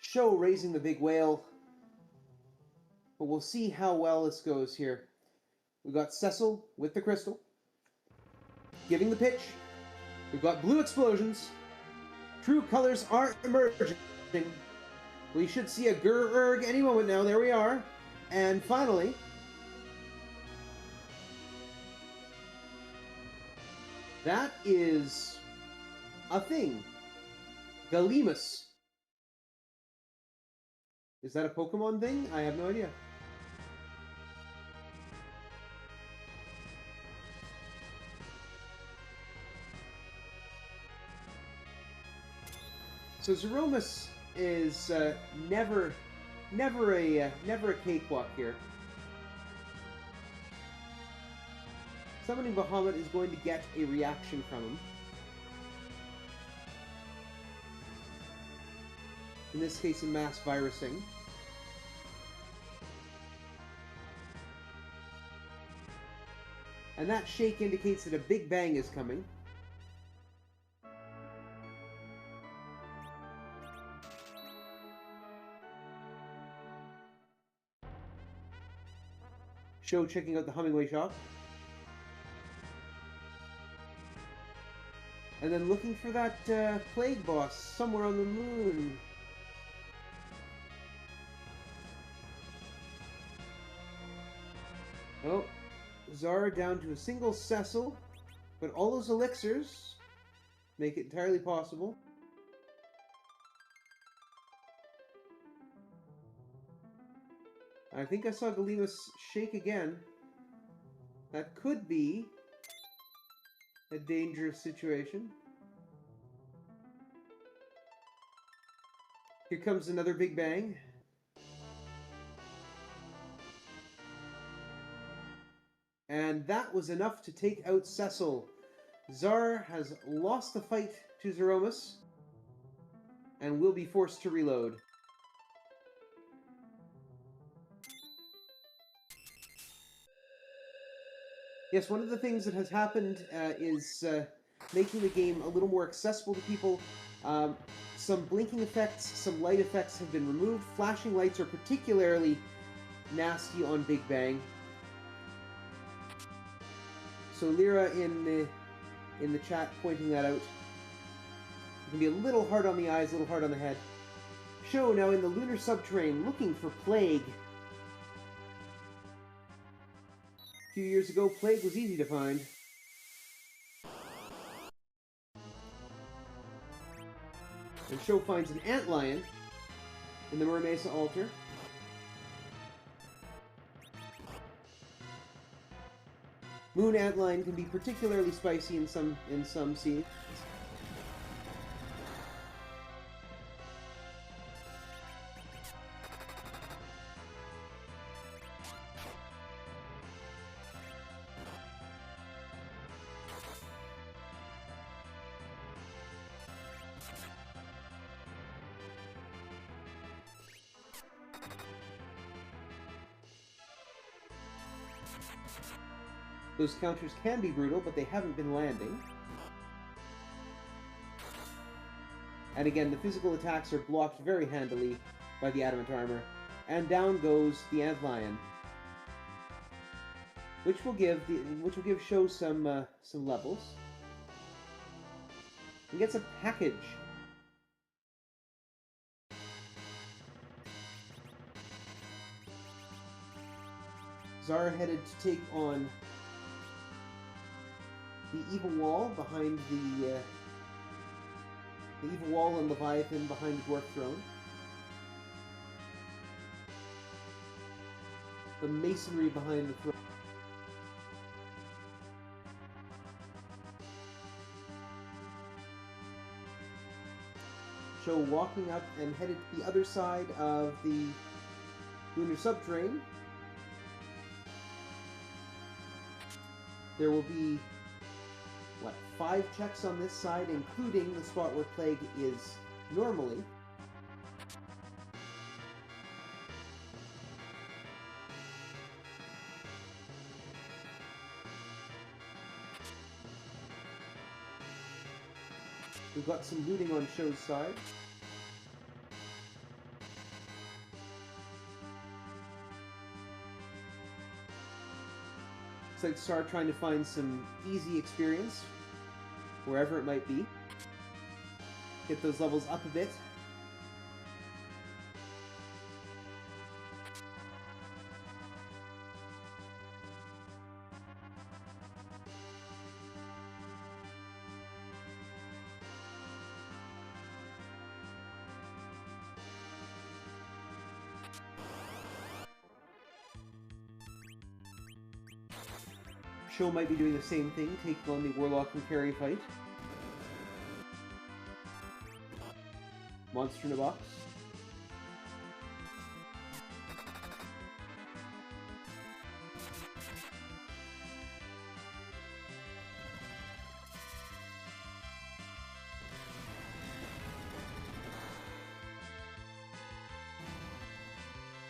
Sho raising the big whale. But we'll see how well this goes here. We've got Cecil with the crystal, giving the pitch. We've got blue explosions. True colors are emerging. We should see a Gur-Erg any moment now. There we are. And finally, that is a thing. Galemus. Is that a Pokemon thing? I have no idea. So Zeromus is never a cakewalk here. Summoning Bahamut is going to get a reaction from him. In this case, a mass virusing. And that shake indicates that a big bang is coming. Show checking out the Hummingway shop. And then looking for that plague boss somewhere on the moon. Oh, Zara down to a single Cecil, but all those elixirs make it entirely possible. I think I saw Galimus shake again. That could be a dangerous situation. Here comes another big bang. And that was enough to take out Cecil. Zar has lost the fight to Zeromus and will be forced to reload. Yes, one of the things that has happened is making the game a little more accessible to people. Some blinking effects, some light effects have been removed. Flashing lights are particularly nasty on Big Bang. So Lyra in the chat pointing that out. It can be a little hard on the eyes, a little hard on the head. Show now in the lunar subterrane looking for Plague. A few years ago, Plague was easy to find. And Show finds an antlion in the Mermesa altar. Moon antlion can be particularly spicy in some scenes. Those counters can be brutal, but they haven't been landing. And again, the physical attacks are blocked very handily by the adamant armor. And down goes the antlion, which will give Show some levels. He gets a package. Zara headed to take on the evil wall behind the evil wall and Leviathan behind the dwarf throne. The masonry behind the throne. Show walking up and headed to the other side of the lunar subterrane. There will be 5 checks on this side, including the spot where Plague is normally. We've got some looting on Show's side. Looks like Star trying to find some easy experience wherever it might be. Get those levels up a bit. Show might be doing the same thing, taking on the Warlock and Carry fight. monster in a box.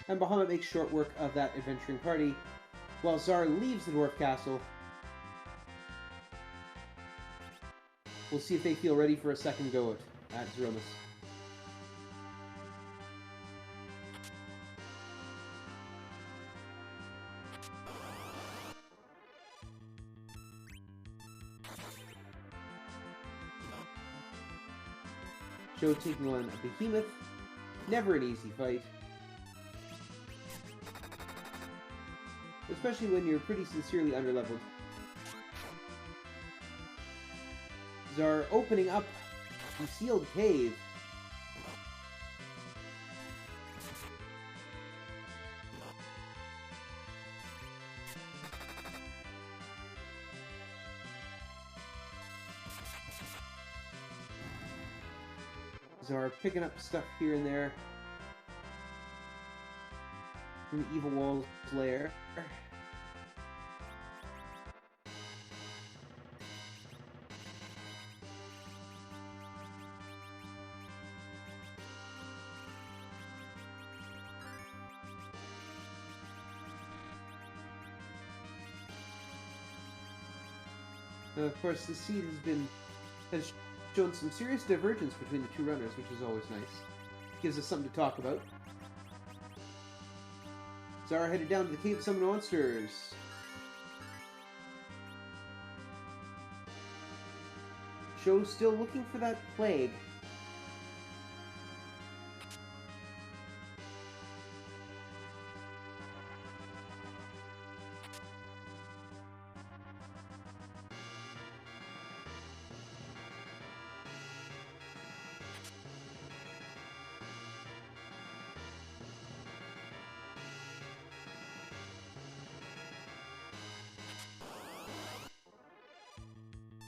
And Bahamut makes short work of that adventuring party, while Zar leaves the Dwarf Castle. We'll see if they feel ready for a second go at Zeromus. Joe taking on a behemoth. Never an easy fight. Especially when you're pretty sincerely underleveled. Zar opening up the sealed cave. Zar picking up stuff here and there from the Evil Wall's lair. And of course, the seed has shown some serious divergence between the two runners, which is always nice. Gives us something to talk about. Zara headed down to the Cave of Summon Monsters. Joe's still looking for that plague.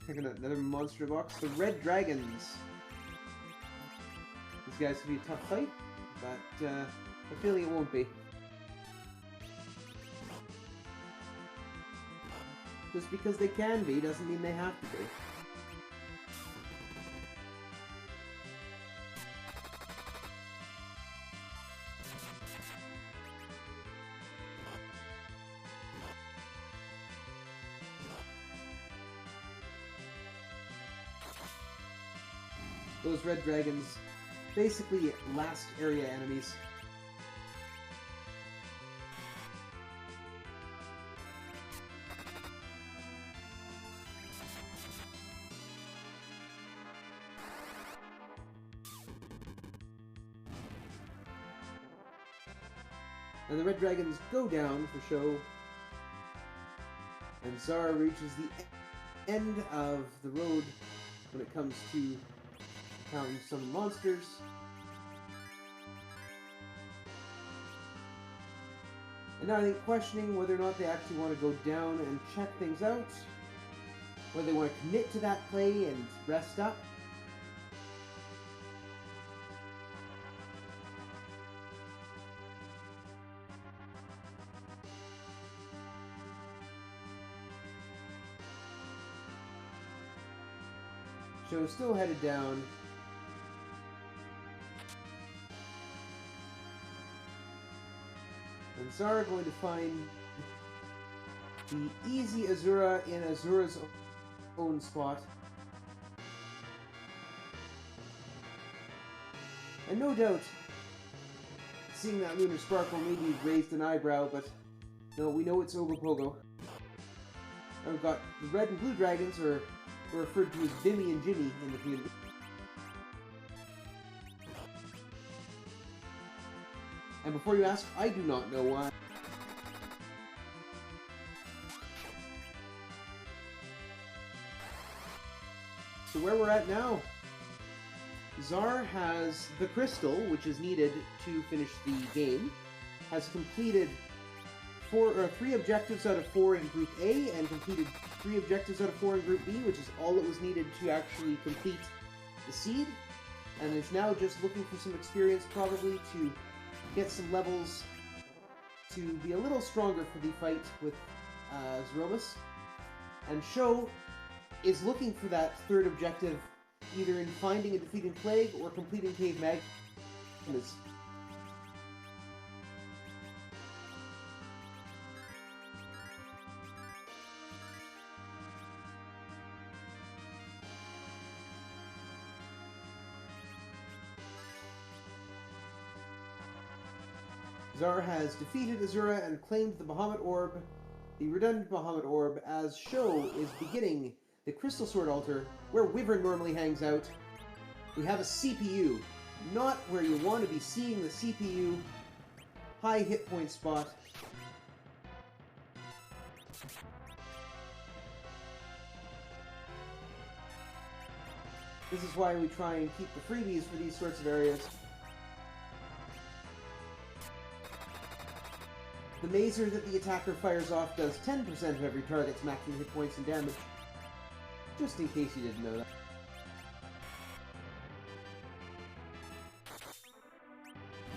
Taking another monster box. The Red Dragons. These guys can be a tough fight, but I'm feeling it won't be. Just because they can be doesn't mean they have to be. Those red dragons, basically last area enemies. And the red dragons go down for show. And Zara reaches the end of the road when it comes to counting some monsters. And now I think questioning whether or not they actually want to go down and check things out. Whether they want to commit to that play and rest up. Show's still headed down. And Zara going to find the easy Azura in Azura's own spot. And no doubt, seeing that Lunar Sparkle maybe raised an eyebrow, but no, we know it's Ogopogo. And we've got the red and blue dragons, or referred to as Bimmy and Jimmy in the community. And before you ask, I do not know why. So where we're at now, Zar has the crystal, which is needed to finish the game, has completed 3 objectives out of 4 in Group A, and completed 3 objectives out of 4 in Group B, which is all that was needed to actually complete the seed. and is now just looking for some experience, probably to get some levels to be a little stronger for the fight with Zeromus. And Sho is looking for that third objective, either in finding and defeating Plague or completing Cave Magnus. Zar has defeated Azura and claimed the Bahamut Orb, the redundant Bahamut Orb, as Sho is beginning the Crystal Sword Altar, where Wyvern normally hangs out. We have a CPU, not where you want to be seeing the CPU high hit point spot. This is why we try and keep the freebies for these sorts of areas. The Mazer that the attacker fires off does 10% of every target's maximum hit points and damage. Just in case you didn't know that.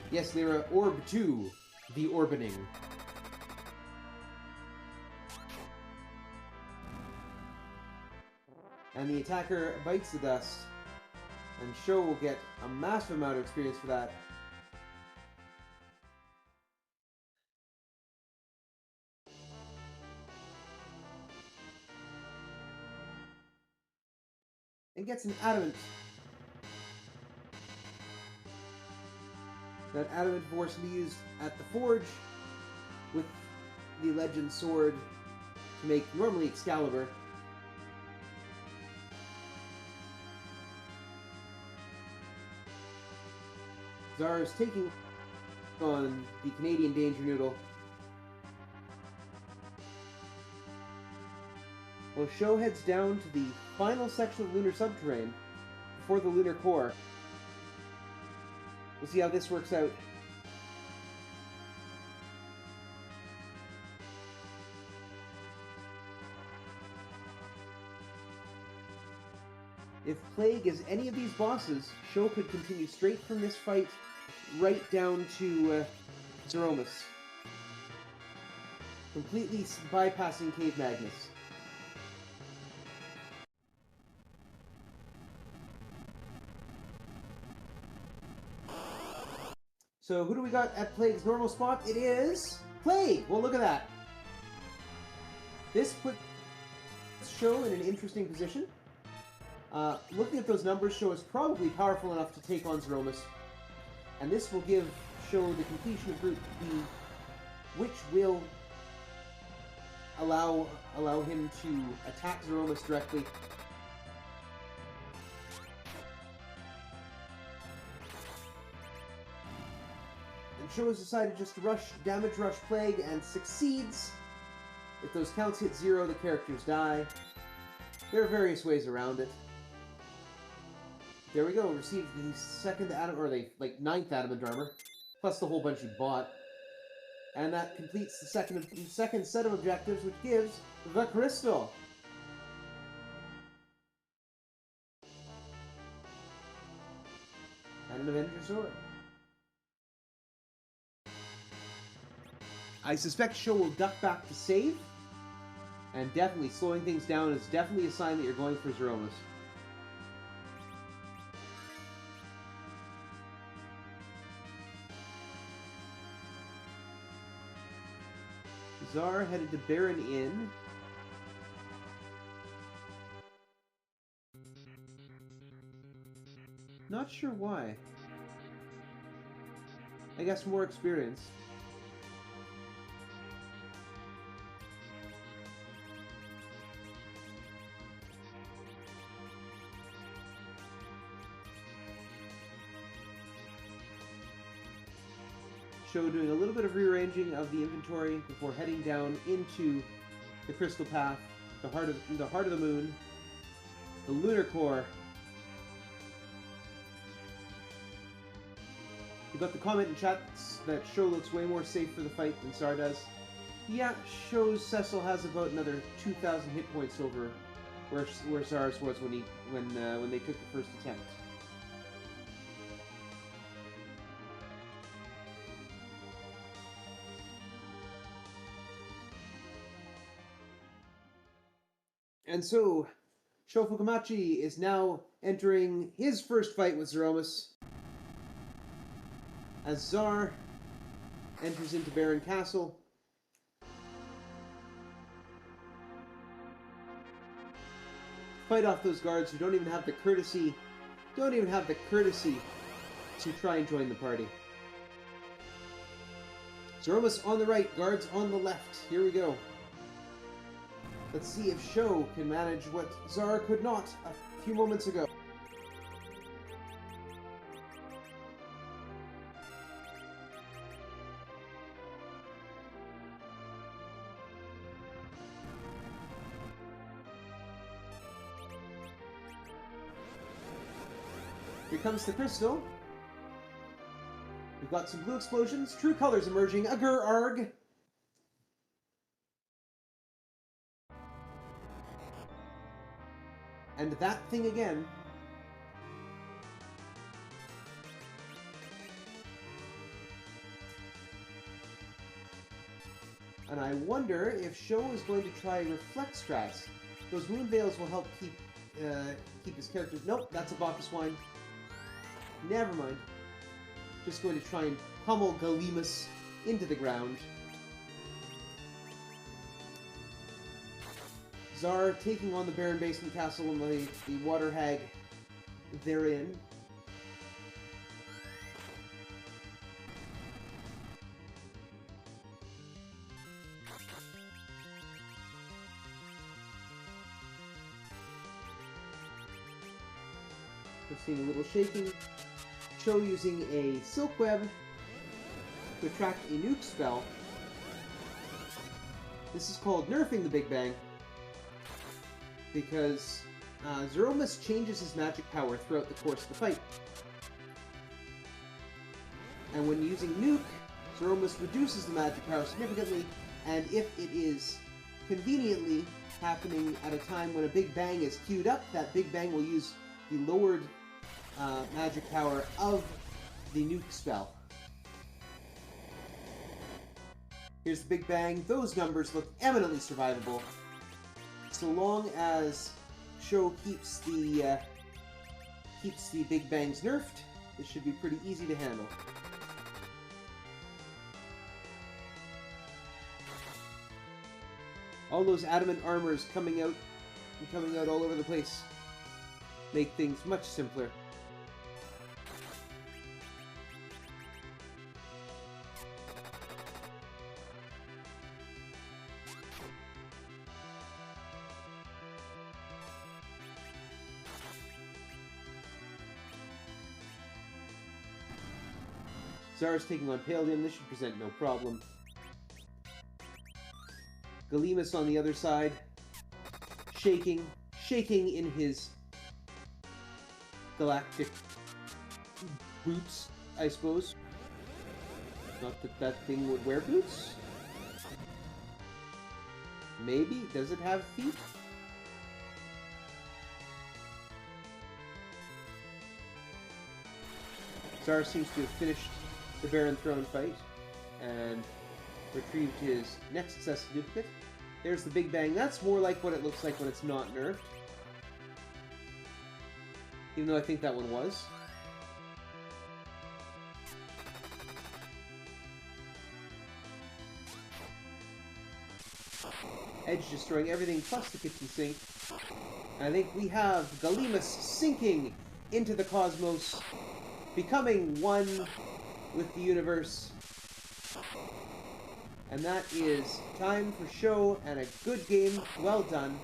Yes, Lyra, Orb 2, the Orbining. And the attacker bites the dust, and Sho will get a massive amount of experience for that. And gets an Adamant. That Adamant Force will be used at the Forge with the Legend Sword to make normally Excalibur. Zara is taking on the Canadian Danger Noodle. Well, Sho heads down to the final section of Lunar Subterrane before the Lunar Core. We'll see how this works out. If Plague is any of these bosses, Sho could continue straight from this fight right down to Zeromus, completely bypassing Cave Magnus. So who do we got at Plague's normal spot? It is Plague! Well, look at that. This puts Sho in an interesting position. Looking at those numbers, Sho is probably powerful enough to take on Zeromus. And this will give Sho the completion of Route B, which will allow him to attack Zeromus directly. Sho has decided just to damage rush Plague, and succeeds. If those counts hit 0, the characters die. There are various ways around it. There we go, received the second ninth Adamant Armor, plus the whole bunch you bought. And that completes the second set of objectives, which gives the Crystal. And an Avenger Sword. I suspect Sho will duck back to save, and definitely slowing things down is definitely a sign that you're going for Zeromus. Zar headed to Baron Inn. Not sure why. I guess more experience. Sho doing a little bit of rearranging of the inventory before heading down into the Crystal Path, the heart of the moon, the Lunar Core. We got the comment in chat that Sho looks way more safe for the fight than Zar does. Yeah, Sho's Cecil has about another 2,000 hit points over where Zar's was when they took the first attempt. And so, Sho Fukumachi is now entering his first fight with Zeromus, as Czar enters into Baron Castle. Fight off those guards who don't even have the courtesy to try and join the party. Zeromus on the right, guards on the left. Here we go. Let's see if Sho can manage what Czar could not a few moments ago. Here comes the crystal. We've got some blue explosions, true colors emerging, Agur Arg. And that thing again. And I wonder if Sho is going to try Reflect Strats. Those Moon Veils will help keep his character... Nope, that's a Bacchus Wine. Never mind. Just going to try and pummel Galemus into the ground. Czar taking on the Baron Basement Castle and the Water Hag therein. We've seen a little shaking. Sho using a Silk Web to attract a nuke spell. This is called nerfing the Big Bang, because Zeromus changes his magic power throughout the course of the fight. And when using nuke, Zeromus reduces the magic power significantly, and if it is conveniently happening at a time when a Big Bang is queued up, that Big Bang will use the lowered magic power of the nuke spell. Here's the Big Bang. Those numbers look eminently survivable. So long as Sho keeps the Big Bangs nerfed, this should be pretty easy to handle. All those adamant armors coming out all over the place make things much simpler. Czar's taking on Palladium. This should present no problem. Galemus on the other side, shaking in his galactic boots, I suppose. Not that that thing would wear boots. Maybe? Does it have feet? Czar seems to have finished the Baron Throne fight and retrieved his next success certificate. There's the Big Bang. That's more like what it looks like when it's not nerfed. Even though I think that one was. Edge destroying everything plus the kitchen sink. And I think we have Galemus sinking into the cosmos, becoming one with the universe. And that is time for Sho and a good game. Well done.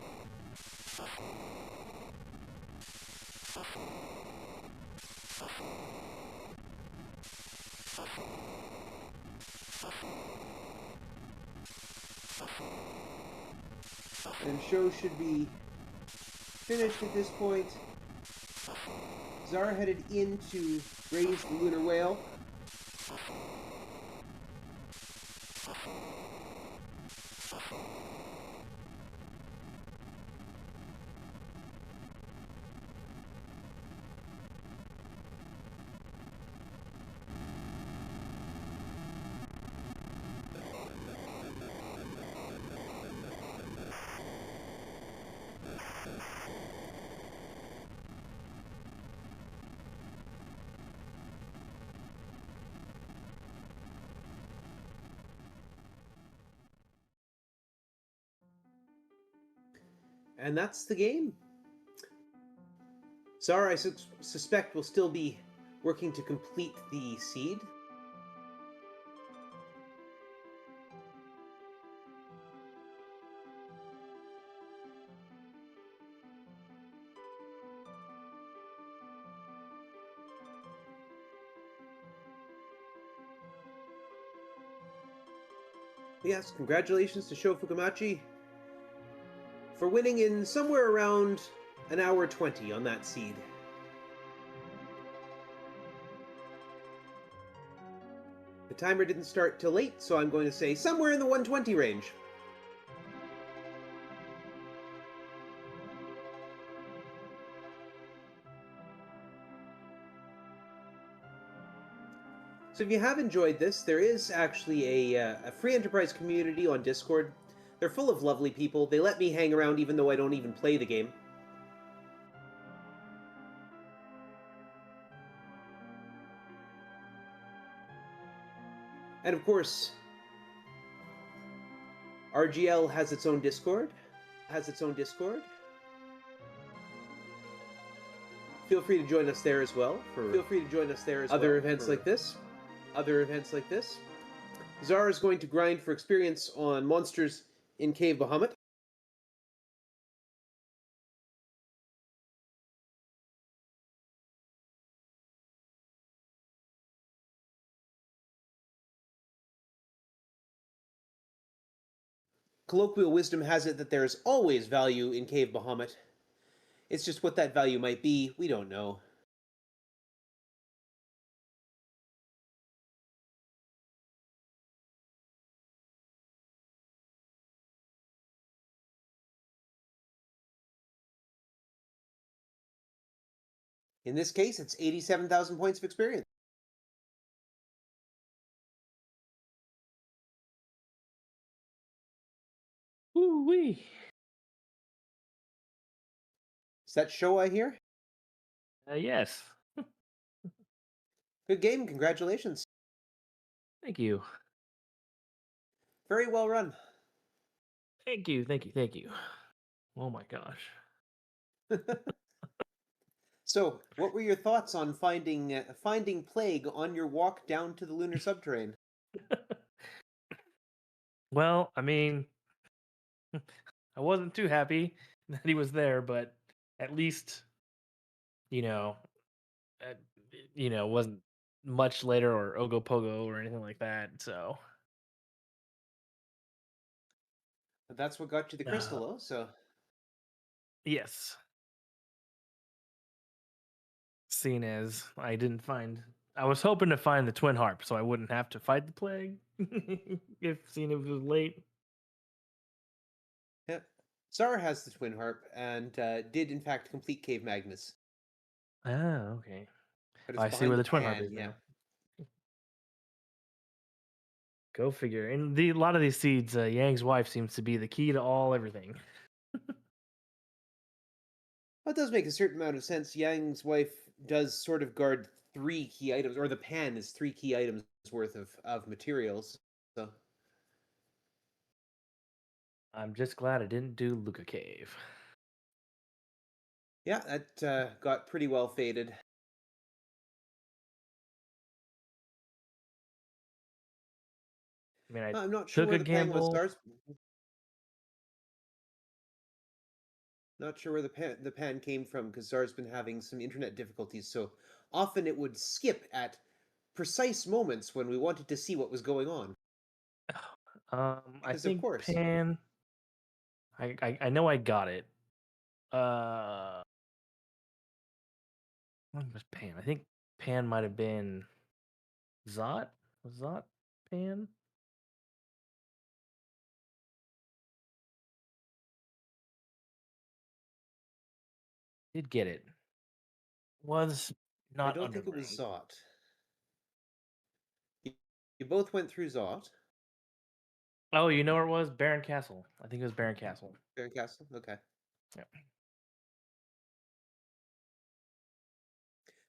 And Sho should be finished at this point. Czar headed in to raise the Lunar Whale. And that's the game. Zara, I suspect, will still be working to complete the seed. Yes, congratulations to Sho Fukamachi for winning in somewhere around an hour 20 on that seed. The timer didn't start till late, so I'm going to say somewhere in the 120 range. So if you have enjoyed this, there is actually a free Entrprise community on Discord. They're full of lovely people. They let me hang around even though I don't even play the game. And of course, RGL has its own Discord. Feel free to join us there as well for other events like this. Zara is going to grind for experience on monsters in Cave Bahamut. Colloquial wisdom has it that there is always value in Cave Bahamut. It's just what that value might be, we don't know. In this case, it's 87,000 points of experience. Woo-wee. Is that show I hear? Yes. Good game, congratulations. Thank you. Very well run. Thank you. Oh my gosh. So, what were your thoughts on finding Plague on your walk down to the lunar subterrane? Well, I mean, I wasn't too happy that he was there, but at least, you know, uh, wasn't much later or Ogopogo or anything like that. So, That's what got you the crystal, though. So, yes. Seeing as I was hoping to find the twin harp, so I wouldn't have to fight the plague. If seeing it was late. yeah, Zara has the twin harp and did in fact complete Cave Magnus, Ah, okay. but it's I see behind where the the twin harp pan. is Yeah. now. Go figure. And a lot of these seeds, Yang's wife seems to be the key to everything. Well, it does make a certain amount of sense. Yang's wife does sort of guard three key items, or the pan is three key items worth of materials. So, I'm just glad I didn't do Luca Cave. yeah, that got pretty well faded. I mean, I I'm not sure took where a the pan was. gamble. Not sure where the pan came from because Zar's been having some internet difficulties. So often it would skip at precise moments when we wanted to see what was going on. I Because of think course, Pan. I know I got it. Uh, when was Pan? I think Pan might have been Zot. Was Zot Pan? Did get it. Was I not don't think it was underground. Zot. You, you both went through Zot. Oh, you know where it was? Baron Castle. I think it was Baron Castle. Baron Castle. Okay. Yeah.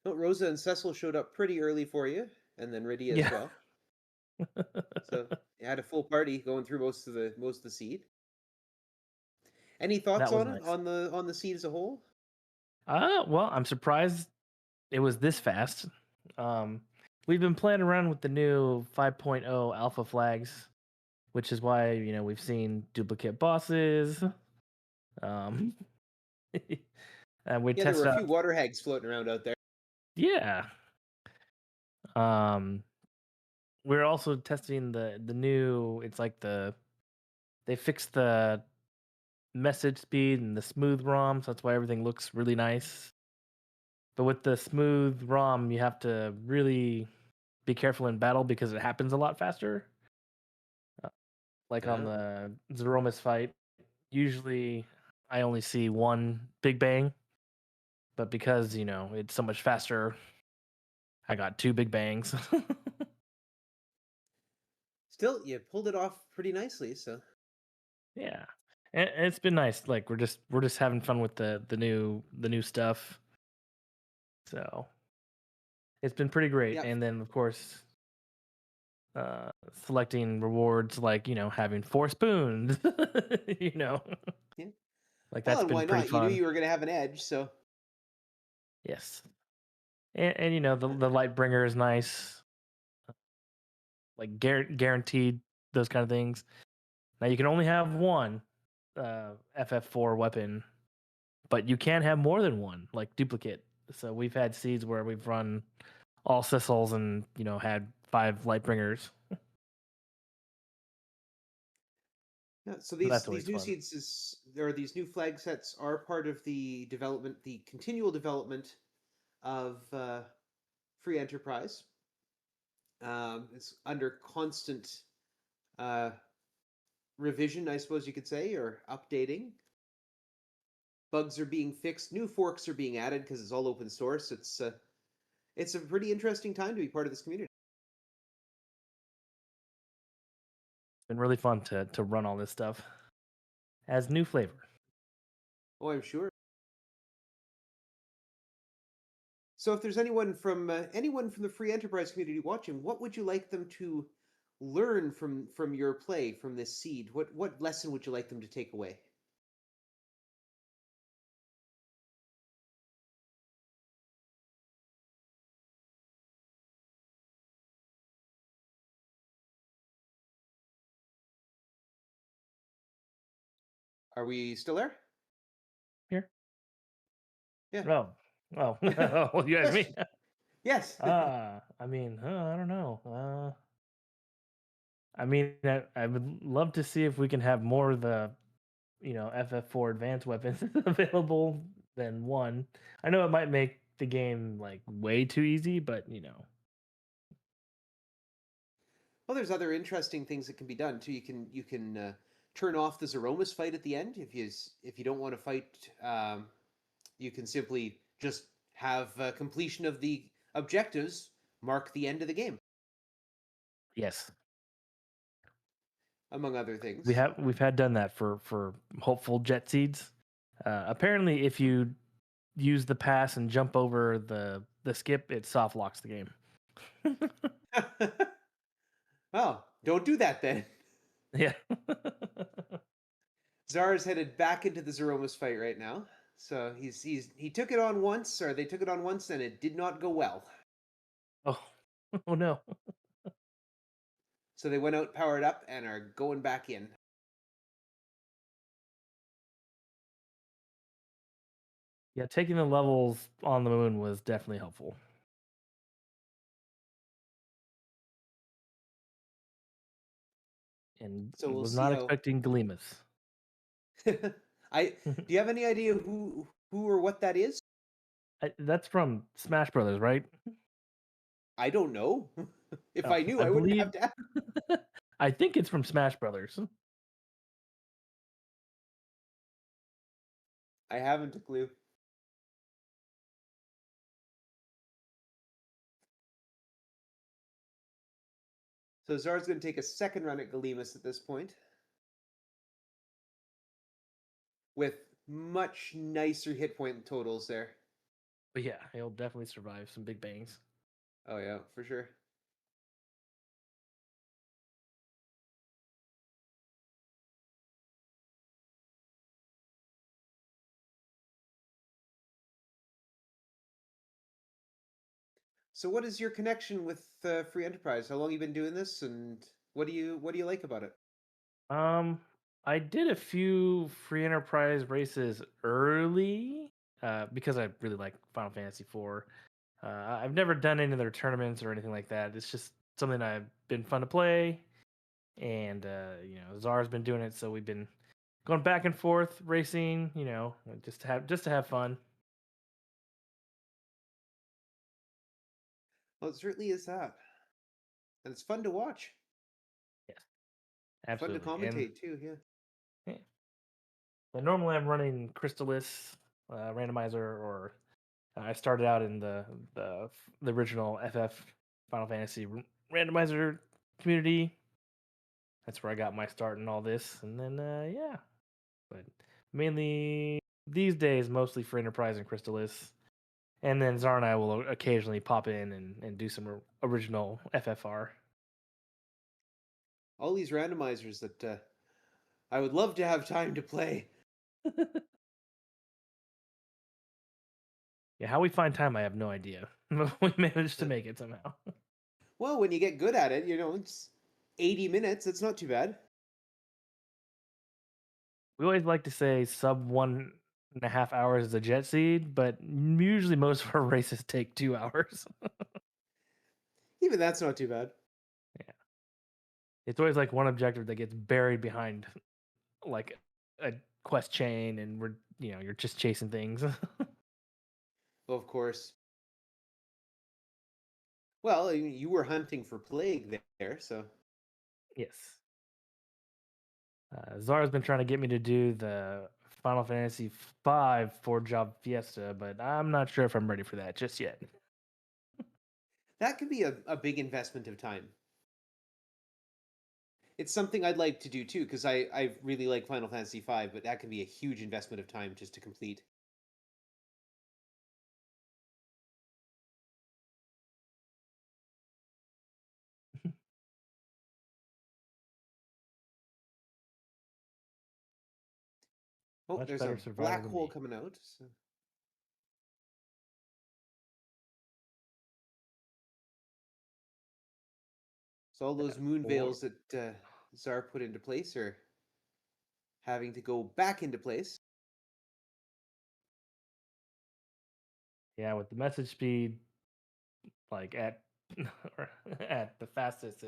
No, Rosa and Cecil showed up pretty early for you, and then Rydia as Yeah. well. So you had a full party going through most of the seed. Any thoughts That was on it nice. on the seed as a whole? Well, I'm surprised it was this fast. Um, we've been playing around with the new 5.0 alpha flags, which is why we've seen duplicate bosses. Um, and we Yeah, there were tested a out. few water hags floating around out there. Yeah. Um, we're also testing the new. It's like they fixed the message speed and the smooth ROM, so that's why everything looks really nice. But with the smooth ROM, you have to really be careful in battle because it happens a lot faster. Uh, Like on Oh. the Zeromus fight, usually I only see one big bang, but because it's so much faster, I got two big bangs. Still, you pulled it off pretty nicely, so Yeah, and it's been nice. Like we're just having fun with the new stuff. So it's been pretty great. yeah. And then of course, selecting rewards like having four spoons. you know, Yeah. like Well, that's and been why pretty not? You knew fun. you were going to have an edge, so Yes, and the light bringer is nice. Like guaranteed those kind of things. Now you can only have one FF4 weapon, but you can have more than one, like duplicate. So we've had seeds where we've run all sissels and had five light bringers. yeah. So So that's these always new fun. seeds is or these new flag sets are part of the development, the continual development of free enterprise. It's under constant uh, revision, I suppose you could say, or updating. Bugs are being fixed, new forks are being added because it's all open source. It's a pretty interesting time to be part of this community. It's been really fun to run all this stuff. Has new flavor. Oh, I'm sure. So, if there's anyone from the free enterprise community watching, what would you like them to learn from your play from this seed? What lesson would you like them to take away? Are we still there? Here. Yeah. Oh. Oh. Oh, you asked me. Question. Yes. I mean, I don't know. I mean, I would love to see if we can have more of the FF4 advanced weapons available than one. I know it might make the game like way too easy, but Well, there's other interesting things that can be done too. You can turn off the Zeromus fight at the end if you don't want to fight. You can simply just have completion of the objectives mark the end of the game, yes, among other things. we've had done that for hopeful jet seeds. Apparently, if you use the pass and jump over the skip, it soft locks the game. Oh, don't do that then. Yeah. Zara's headed back into the Zeromus fight right now. So he took it on once, or they took it on once, and it did not go well. Oh, oh no. So they went out, powered up, and are going back in. Yeah, taking the levels on the moon was definitely helpful, and So we'll was see not how. expecting Gleemus. I do you have any idea who or what that is? That's from Smash Brothers, right? I don't know. If Oh, I knew, I I wouldn't believe. have to ask. I think it's from Smash Brothers. I haven't a clue. So Zar's going to take a second run at Galemus at this point, with much nicer hit point totals there. But yeah, he'll definitely survive some big bangs. Oh yeah, for sure. So, what is your connection with Free Enterprise? How long you been doing this, and what do you like about it? Um, I did a few free enterprise races early because I really like Final Fantasy IV. I've never done any of their tournaments or anything like that. It's just something I've been fun to play, and Zara's been doing it, so we've been going back and forth racing. Just to have fun. Well, it certainly is that, and it's fun to watch, Yes, fun to absolutely. And commentate too. Yeah. yeah. And normally I'm running Crystalis randomizer, or I started out in the original FF Final Fantasy randomizer community. That's where I got my start in all this, and then yeah, but mainly these days mostly for Enterprise and Crystalis, and then Zar and I will occasionally pop in and do some original FFR. All these randomizers that I would love to have time to play. Yeah, how we find time, I have no idea. But we managed to make it somehow. Well, when you get good at it, it's 80 minutes. It's not too bad. We always like to say sub 1.5 hours is a jet seed, but usually most of our races take 2 hours. Even that's not too bad. Yeah. It's always like one objective that gets buried behind like a quest chain, and you're just chasing things. Of course. Well, you were hunting for plague there, so Yes. Zara's been trying to get me to do the Final Fantasy V for Job Fiesta, but I'm not sure if I'm ready for that just yet. that could be a big investment of time. It's something I'd like to do too, because I really like Final Fantasy V, but that can be a huge investment of time just to complete. Oh, Much there's a better survivor black than hole me. coming out. So all those moon Or veils that Zar put into place are having to go back into place. yeah, with the message speed like at or at the fastest,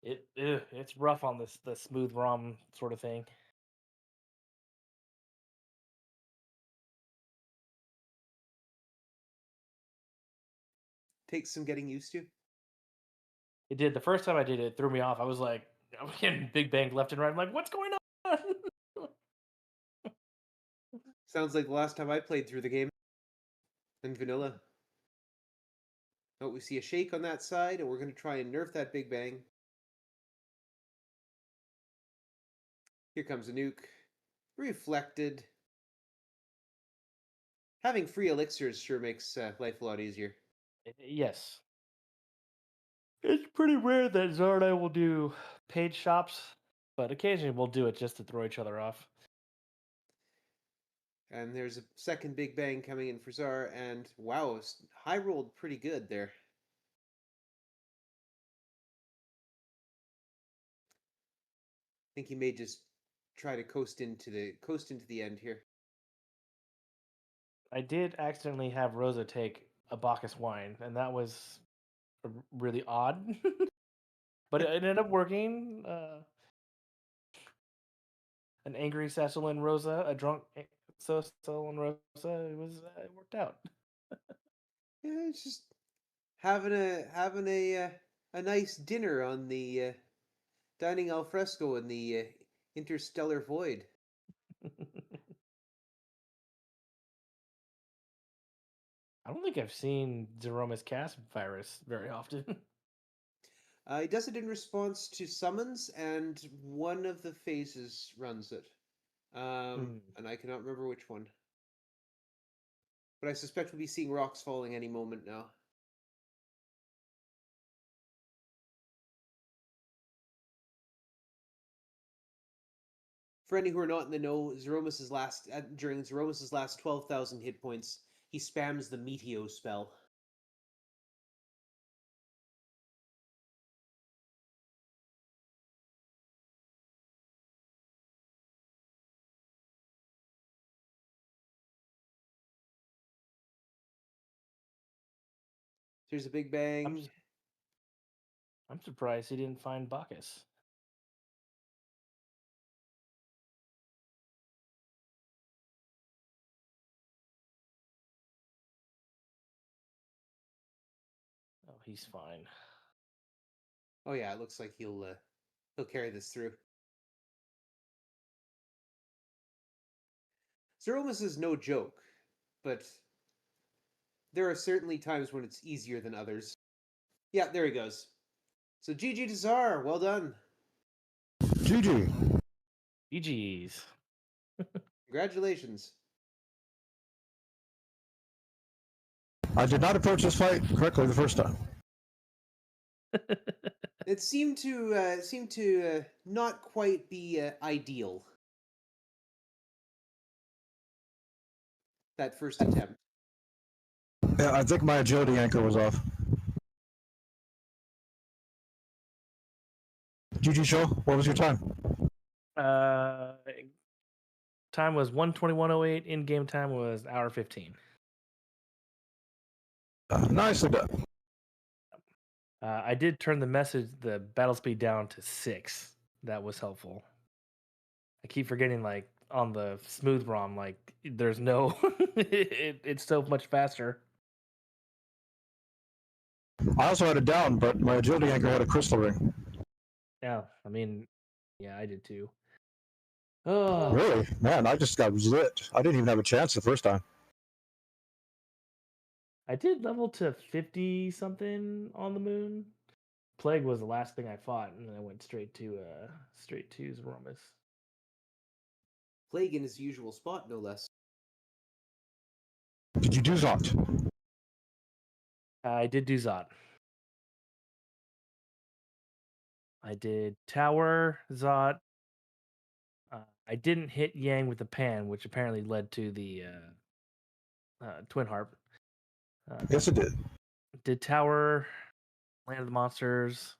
it's rough on this the smooth ROM sort of thing. Takes some getting used to. It did the first time I did it, it threw me off. I was like, I was getting big bang left and right. I'm like, what's going on? Sounds like the last time I played through the game in vanilla. Oh, we see a shake on that side, and we're going to try and nerf that Big Bang. Here comes a nuke. Reflected. Having free elixirs sure makes life a lot easier. Yes, it's pretty rare that Zara and I will do paid shops, but occasionally we'll do it just to throw each other off. And there's a second Big Bang coming in for Zar, and wow, high rolled pretty good there. I think he may just try to coast into the end here. I did accidentally have Rosa take a Bacchus wine, and that was really odd, but it ended up working. An angry Cecil and Rosa, a drunk Cecil and Rosa. It worked out. Yeah, it's just having a nice dinner on the dining al fresco in the interstellar void. I don't think I've seen Zeroma's cast virus very often. He does it in response to summons, and one of the phases runs it. Hmm. And I cannot remember which one. But I suspect we'll be seeing rocks falling any moment now. For any who are not in the know, during Zeromus's last 12,000 hit points, he spams the Meteo spell. There's a big bang. I'm surprised he didn't find Bacchus. Oh, he's fine. Oh yeah, it looks like he'll carry this through. Zeromus is no joke, but there are certainly times when it's easier than others. Yeah, there he goes. So GG to Czar, well done. GG. GG's. Congratulations. I did not approach this fight correctly the first time. It seemed to not quite be ideal. That first attempt. Yeah, I think my agility anchor was off. GG show, what was your time? Time was 1:21:08. In-game time was hour 15. Nicely done. I did turn the battle speed down to 6. That was helpful. I keep forgetting, like, on the smooth ROM, like, there's no, it's so much faster. I also had it down, but my agility anchor had a crystal ring. Yeah, I mean, yeah, I did too. Oh, Really? Man, I just got lit. I didn't even have a chance the first time. I did level to 50 something on the moon. Plague was the last thing I fought, and then I went straight to Zoromus. Plague in his usual spot, no less. Did you do Zot? I did do Zot. I did Tower, Zot. I didn't hit Yang with the pan, which apparently led to the Twin Harp. Yes, it did. Did Tower, Land of the Monsters.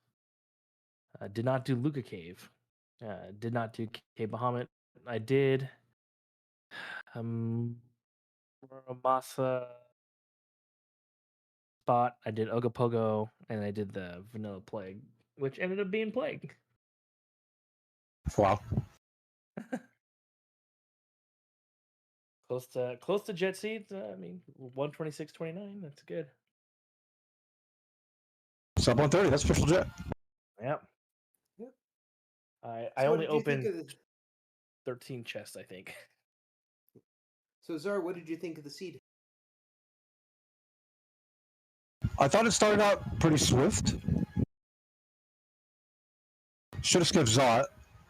Did not do Luca Cave. Did not do Cave Bahamut. I did Muramasa spot. I did Ogopogo, and I did the Vanilla Plague, which ended up being Plague. Wow. Close to Jet Seeds. I mean, 126.29. That's good. Sub 130, that's official jet. Yep. Yep. I So what only did you think opened of the... 13 chests, I think. So Czar, what did you think of the seed? I thought it started out pretty swift. Should have skipped Zot.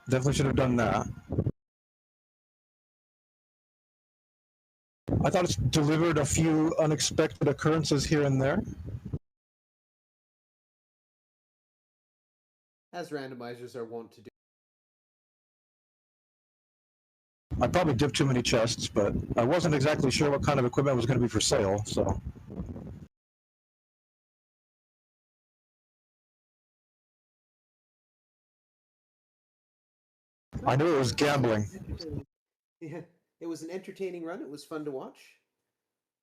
Definitely should have done that. I thought it's delivered a few unexpected occurrences here and there. As randomizers are wont to do. I probably dipped too many chests, but I wasn't exactly sure what kind of equipment was going to be for sale, so. I knew it was gambling. Yeah, it was an entertaining run. It was fun to watch.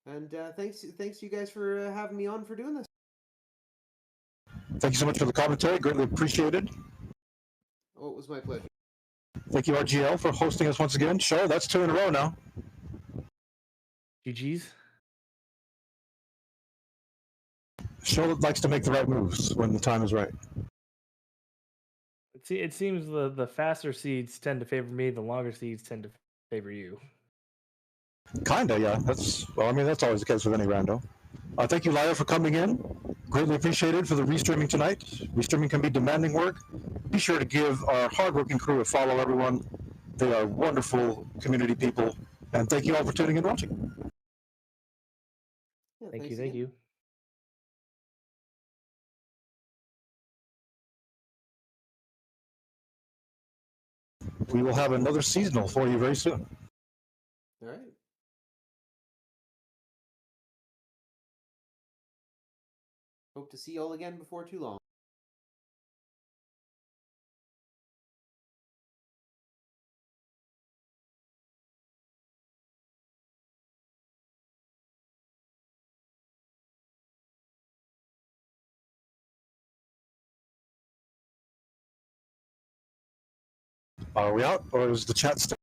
And thanks you guys for having me on for doing this. Thank you so much for the commentary. Greatly appreciated. Oh, it was my pleasure. Thank you, RGL, for hosting us once again. Show, that's 2 in a row now. GG's. Show likes to make the right moves when the time is right. It seems the faster seeds tend to favor me. The longer seeds tend to favor you. Kinda, yeah. That's always the case with any rando. Thank you, Lyra, for coming in. Greatly appreciated for the restreaming tonight. Restreaming can be demanding work. Be sure to give our hardworking crew a follow, everyone. They are wonderful community people. And thank you all for tuning in and watching. Yeah, Thank thanks again. you. We will have another seasonal for you very soon. All right. Hope to see you all again before too long. Are we out, or is the chat still?